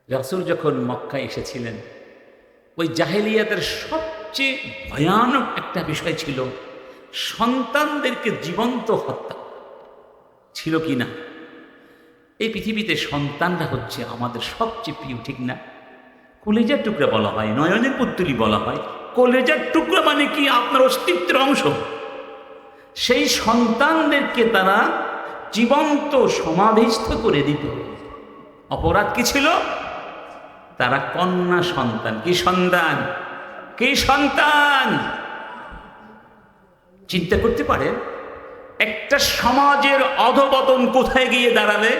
রাসূল যখন মক্কায় এসেছিলেন, ওই জাহেলিয়াতের সবচেয়ে ভয়ানক একটা বিষয় ছিল সন্তানদেরকে জীবন্ত হত্যা। ছিল কি না? এই পৃথিবীতে সন্তানরা হচ্ছে আমাদের সবচেয়ে প্রিয়, ঠিক না? কলেজার টুকরা বলা হয়, নয়নের পুত্তলি বলা হয়। কলেজার টুকরা মানে কি? আপনার অস্তিত্বের অংশ। সেই সন্তানদেরকে তারা জীবন্ত সমাধিস্থ করে দিত। অপরাধ কি ছিল? তারা কন্যা সন্তান। কি সন্তান? কি সন্তান? চিন্তা করতে পারেন একটা সমাজের অধপতন কোথায় গিয়ে দাঁড়াবে?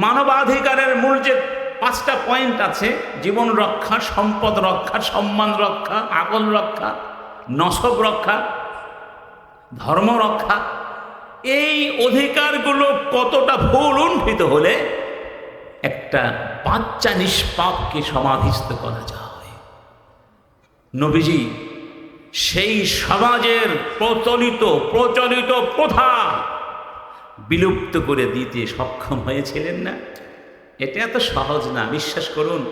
মানবাধিকারের মূল যে 5টা পয়েন্ট আছে, জীবন রক্ষা, সম্পদ রক্ষা, সম্মান রক্ষা, আকল রক্ষা, নসব রক্ষা, ধর্ম রক্ষা, এই অধিকারগুলো কতটা ভুলুণ্ঠিত হলে একটা বাচ্চা নিষ্পাপকে সমাধিস্থ করা যায়। নবীজি সেই সমাজের প্রচলিত প্রথা বিলুপ্ত করে দিতে সক্ষম হয়েছিলেন না? এটা এত সহজ না, বিশ্বাস করুন।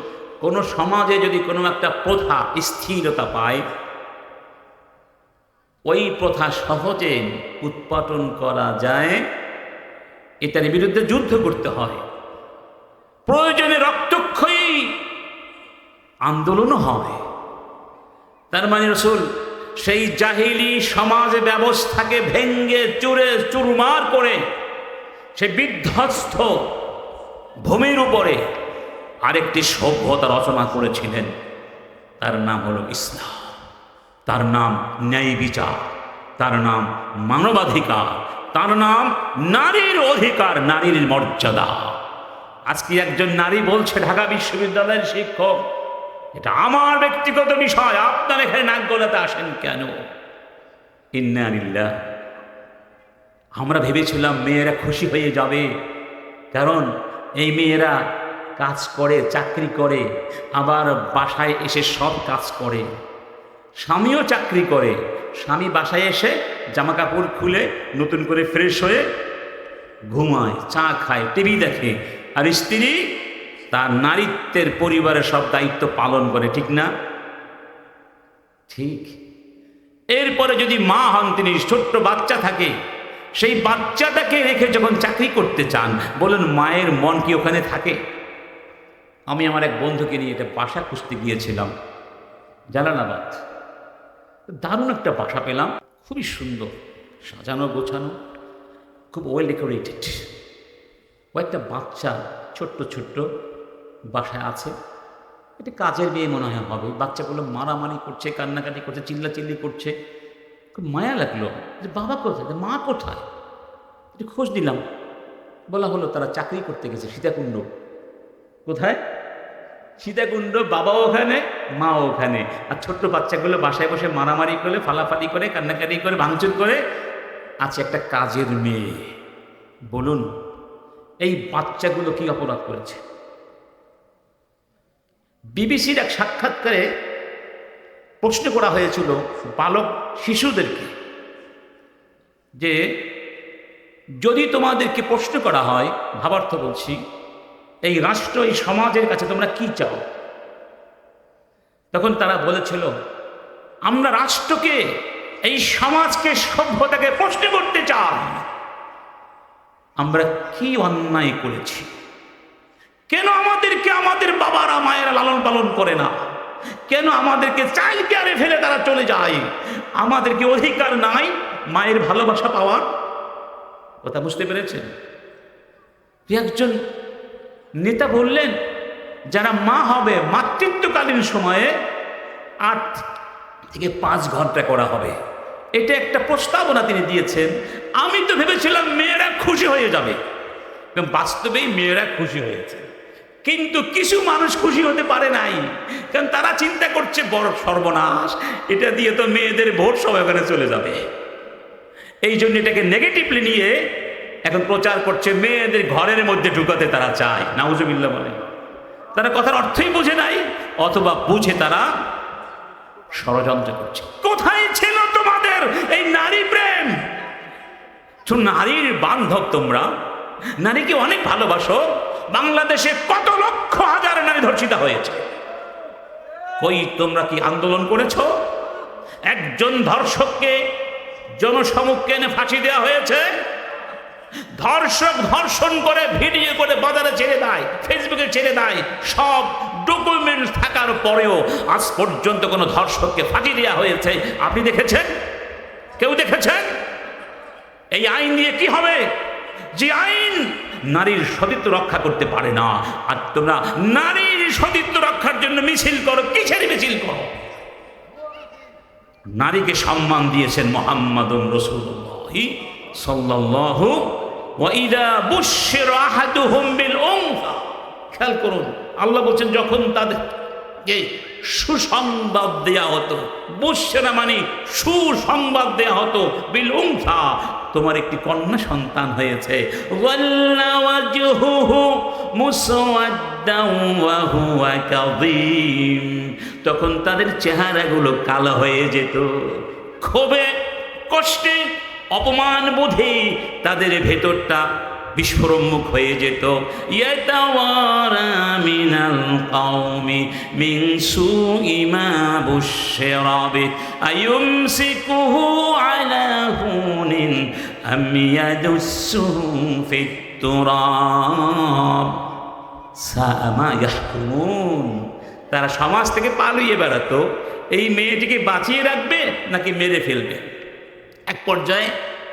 কোনো সমাজে যদি কোনো একটা প্রথা স্থিরতা পায়, ওই প্রথা সহজে উৎপাটন করা যায়। এটার বিরুদ্ধে যুদ্ধ করতে হয়, প্রয়োজনে রক্তক্ষয়ী আন্দোলনও হয়। তার মানে রাসূল সেই জাহিলি সমাজ ব্যবস্থাকে ভেঙ্গে চুরে চুরমার করে সে বিধ্বস্ত ভূমির উপরে আরেকটি সভ্যতা রচনা করেছিলেন। তার নাম হলো ইসলাম, তার নাম ন্যায় বিচার, তার নাম মানবাধিকার, তার নাম নারীর অধিকার, নারীর মর্যাদা। আজকে একজন নারী বলছে ঢাকা বিশ্ববিদ্যালয়ের শিক্ষক, এটা আমার ব্যক্তিগত বিষয়, আপনার এখানে নাক গলাতে আসেন কেন? ইন্না লিল্লাহ। আমরা ভেবেছিলাম মেয়েরা খুশি হয়ে যাবে, কারণ এই মেয়েরা কাজ করে, চাকরি করে, আবার বাসায় এসে সব কাজ করে, স্বামীও চাকরি করে, স্বামী বাসায় এসে জামা কাপড় খুলে নতুন করে ফ্রেশ হয়ে ঘুমায়, চা খায়, টিভি দেখে, আর স্ত্রী তার নারীত্বের পরিবারের সব দায়িত্ব পালন করে, ঠিক না? ঠিক। এরপরে যদি মা হন, তিনি ছোট্ট বাচ্চা থাকে, সেই বাচ্চাটাকে রেখে যখন চাকরি করতে চান, বলেন মায়ের মন কি ওখানে থাকে? আমি আমার এক বন্ধুকে নিয়ে এটা বাসা খুঁজতে গিয়েছিলাম জালালাবাদ। দারুণ একটা বাসা পেলাম, খুবই সুন্দর, সাজানো গোছানো, খুব ওয়েল ডেকোরেটেড। কয়েকটা বাচ্চা ছোট্ট ছোট্ট বাসায় আছে। এটা কাজের মেয়ে মনে হয় হবে। বাচ্চাগুলো মারামারি করছে, কান্নাকাটি করছে, চিল্লাচিল্লি করছে। খুব মায়া লাগলো যে বাবা কোথায়, মা কোথায়। একটু খোঁজ দিলাম, বলা হলো তারা চাকরি করতে গেছে সীতাকুণ্ড। কোথায়? সীতাকুণ্ড। বাবাও ওখানে, মাও ওখানে, আর ছোট্ট বাচ্চাগুলো বাসায় বসে মারামারি করে, ফালাফালি করে, কান্নাকাটি করে, ভাঙচুর করে আছে একটা কাজের মেয়ে। বলুন এই বাচ্চাগুলো কি অপরাধ করেছে? বিবিসির এক সাক্ষাৎকারে প্রশ্ন করা হয়েছিল বালক শিশুদেরকে যে যদি তোমাদেরকে প্রশ্ন করা হয়, ভাবার্থ বলছি, এই রাষ্ট্র, এই সমাজের কাছে তোমরা কি চাও? তখন তারা বলেছিল আমরা রাষ্ট্রকে, এই সমাজকে, সভ্যতাকে প্রশ্ন করতে চাই, আমরা কি অন্যায় করেছি? কেন আমাদেরকে আমাদের বাবারা মায়েরা লালন পালন করে না? কেন আমাদেরকে চাইল্ড কেয়ারে ফেলে তারা চলে যায়? আমাদেরকে অধিকার নাই মায়ের ভালোবাসা পাওয়ার? কথা বুঝতে পেরেছেন? একজন নেতা বললেন যারা মা হবে মাতৃত্বকালীন সময়ে 8 থেকে 5 ঘন্টা করা হবে। এটা একটা প্রস্তাবনা তিনি দিয়েছেন। আমি তো ভেবেছিলাম মেয়েরা খুশি হয়ে যাবে, বাস্তবেই মেয়েরা খুশি হয়েছে। কিন্তু কিছু মানুষ খুশি হতে পারে নাই, কারণ তারা চিন্তা করছে বড় সর্বনাশ, এটা দিয়ে তো মেয়েদের ভোট সব ওখানে চলে যাবে। এই জন্য এটাকে নেগেটিভলি নিয়ে এখন প্রচার করছে মেয়েদের ঘরের মধ্যে ঢুকাতে তারা চায়। নাউজুবিল্লাহ বলে। তারা কথার অর্থই বুঝে নাই, অথবা বুঝে তারা ষড়যন্ত্র করছে। কোথায় ছিল তোমাদের এই নারী প্রেম? নারীর বান্ধব তোমরা, নারীকে অনেক ভালোবাসো। বাংলাদেশে কত লক্ষ হাজার নারী ধর্ষিতা হয়েছে, কই তোমরা কি আন্দোলন করেছ? একজন ধর্ষককে জনসমক্ষে এনে ফাঁসি দেওয়া হয়েছে। ধর্ষক ধর্ষণ করে ভিডিও করে বাজারে ছেড়ে দেয়, ফেসবুকে ছেড়ে দেয়, সব ডকুমেন্টস থাকার পরেও আজ পর্যন্ত কোনো ধর্ষককে ফাঁসি দেওয়া হয়েছে আপনি দেখেছেন? কেউ দেখেছেন? এই আইন দিয়ে কি হবে? যে আইন নারীর সতীত্ব রক্ষা করতে পারে না, আর তোমরা নারীর সতীত্ব রক্ষার জন্য মিছিল করো। কিসের মিছিল করো? নারীকে সম্মান দিয়েছেন মুহাম্মাদুর রাসূলুল্লাহ সাল্লাল্লাহু ওয়া ইযা বুশশিরা আহাদুহুম বিল উনসা। খেয়াল করুন, আল্লাহ বলছেন যখন তাদেরকে সুসংবাদ দেয়া হতো, বুশশিরা মানে সুসংবাদ দেয়া হতো, বিল উনসা তোমার একটি কন্যা সন্তান হয়েছে, ওয়াল্লা ওয়াজহুহু মুসওয়াদ্দান ওয়া হুয়া কাযীম, তখন তাদের চেহারাগুলো কালো হয়ে যেত। ক্ষোভে, কষ্টে, অপমান বোধে তাদের ভেতরটা বিস্ফোরণমুখ হয়ে যেত। ইয়াতাওয়ারা মিনাল কওমি মিন সুই মা বুশশিরা বিহি আয়ুমসিকুহু আলা হুনিন আম ইয়াদুসসুহু ফিত তুরাব সা মা ইয়াহকুমুন। তারা সমাজ থেকে পালিয়ে বেড়াতো, এই মেয়েটিকে বাঁচিয়ে রাখবে নাকি মেরে ফেলবে। এক পর্যায়ে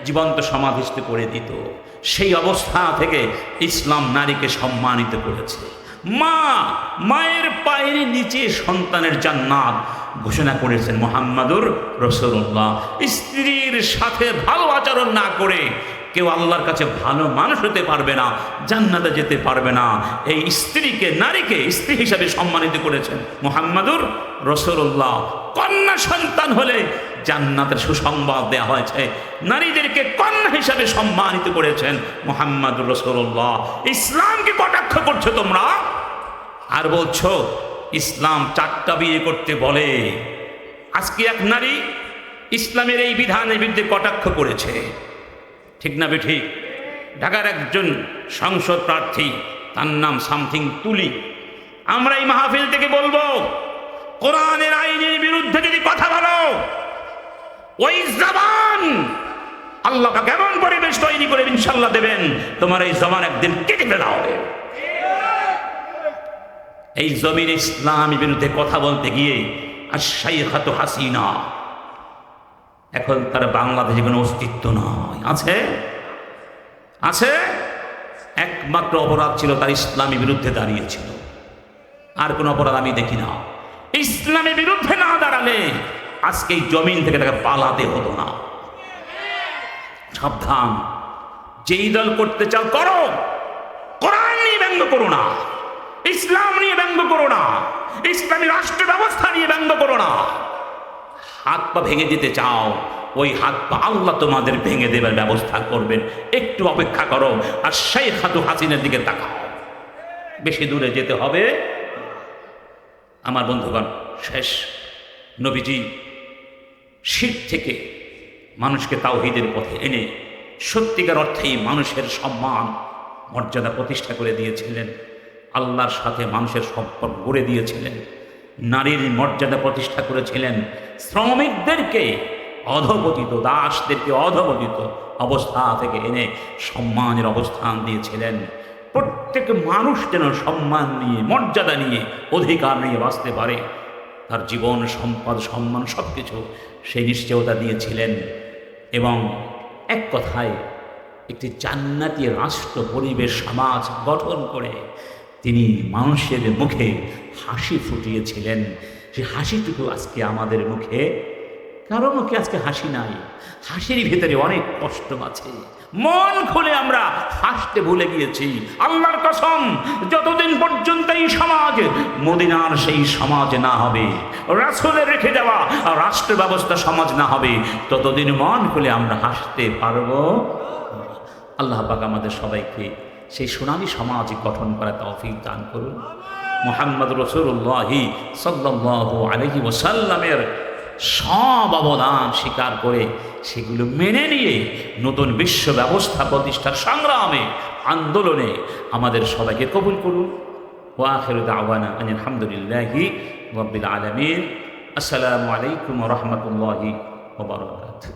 জীবন্ত সমাধিস্থ করে দিত। সেই অবস্থা থেকে ইসলাম নারীকে সম্মানিত করেছে। মায়ের পায়ের নিচে সন্তানের জান্নাত ঘোষণা করেছেন মুহাম্মাদুর রাসূলুল্লাহ। স্ত্রীর সাথে ভালো আচরণ না করে কেউ আল্লাহর কাছে ভালো মানুষ হতে পারবে না, জান্নাতে যেতে পারবে না। এই স্ত্রীকে, নারীকে স্ত্রী হিসাবে সম্মানিত করেছেন মুহাম্মাদুর রাসূলুল্লাহ। কন্যা সন্তান হলে জান্নাতের সুসংবাদ দেওয়া হয়েছে। নারীদেরকে কন্যা হিসাবে সম্মানিত করেছেন মুহাম্মাদুর রাসূলুল্লাহ। ইসলামকে কটাক্ষ করছো তোমরা, আর বলছো ইসলাম 4টা বিয়ে করতে বলে। আজকে এক নারী ইসলামের এই বিধানের বিরুদ্ধে কটাক্ষ করেছে, ঠিক না বেঠিক? ঢাকার একজন সংসদ প্রার্থী, তার নাম সামথিং তুলি। আমরা এই মাহফিল থেকে বলবো, কোরআনের আইনের বিরুদ্ধে যদি কথা বলো, ওই জবান আল্লাহ কেমন পরিবেশ তৈরি করে ইনশাল্লাহ দেবেন, তোমার এই জবান একদিন কেটে ফেলা হবে। এই জমির ইসলামের বিরুদ্ধে কথা বলতে গিয়ে আর শাইখাতু হাসিনা, এখন তার বাংলাদেশে কোনো অস্তিত্ব নয়। আছে আছে একমাত্র অপরাধ ছিল তার ইসলামের বিরুদ্ধে দাঁড়িয়েছিল, আর কোনো অপরাধ আমি দেখি না। ইসলামের বিরুদ্ধে না দাঁড়ালে আজকে এই জমিন থেকে তাকে পালাতে হতো না। সাবধান, যেই দল করতে চাও করো, কোরআন নিয়ে ব্যঙ্গ করো না, ইসলাম নিয়ে ব্যঙ্গ করো না, ইসলামী রাষ্ট্র ব্যবস্থা নিয়ে ব্যঙ্গ করো না। হাত পা ভেঙে দিতে চাও, ওই হাত পা আল্লাহ তোমাদের ভেঙে দেবার ব্যবস্থা করবেন। একটু অপেক্ষা করো আর শাইখাতু হাসিনার দিকে তাকাও, বেশি দূরে যেতে হবে। আমার বন্ধুগণ, শেষ নবীজি শিরক থেকে মানুষকে তাওহীদের পথে এনে সত্যিকার অর্থেই মানুষের সম্মান মর্যাদা প্রতিষ্ঠা করে দিয়েছিলেন। আল্লাহর সাথে মানুষের সম্পর্ক গড়ে দিয়েছিলেন। নারীর মর্যাদা প্রতিষ্ঠা করেছিলেন। শ্রমিকদেরকে অধপতিত, দাসদেরকে অধপতিত অবস্থা থেকে এনে সম্মানের অবস্থান দিয়েছিলেন। প্রত্যেক মানুষ যেন সম্মান নিয়ে, মর্যাদা নিয়ে, অধিকার নিয়ে বাঁচতে পারে, তার জীবন, সম্পদ, সম্মান সব কিছু সেই নিশ্চয়তা দিয়েছিলেন। এবং এক কথায় একটি জান্নাতি রাষ্ট্র, পরিবেশ, সমাজ গঠন করে তিনি মানুষের মুখে হাসি ফুটিয়েছিলেন। সে হাসিটুকু আজকে আমাদের মুখে, কারো মুখে আজকে হাসি নাই। হাসির ভিতরে অনেক কষ্ট আছে। মন খুলে আমরা হাসতে ভুলে গিয়েছি। আল্লাহর কসম, যতদিন পর্যন্ত এই সমাজ মদিনার সেই সমাজ না হবে, রাসূলের রেখে যাওয়া রাষ্ট্র ব্যবস্থা সমাজ না হবে, ততদিন মন খুলে আমরা হাসতে পারবো। আল্লাহ পাক আমাদের সবাইকে সেই সোনালী সমাজ গঠন করা তৌফিক দান করুন। মুহাম্মদ রাসূলুল্লাহ সাল্লাল্লাহু আলাইহি ওয়াসাল্লামের সব অবদান স্বীকার করে সেগুলো মেনে নিয়ে নতুন বিশ্ব ব্যবস্থা প্রতিষ্ঠার সংগ্রামে, আন্দোলনে আমাদের সবাইকে কবুল করুন। ওয়া আখিরু দাওয়ানা আনিল হামদুলিল্লাহি রাব্বিল আলামিন। আসসালামু আলাইকুম ওয়া রাহমাতুল্লাহি ওয়া বারাকাতুহু।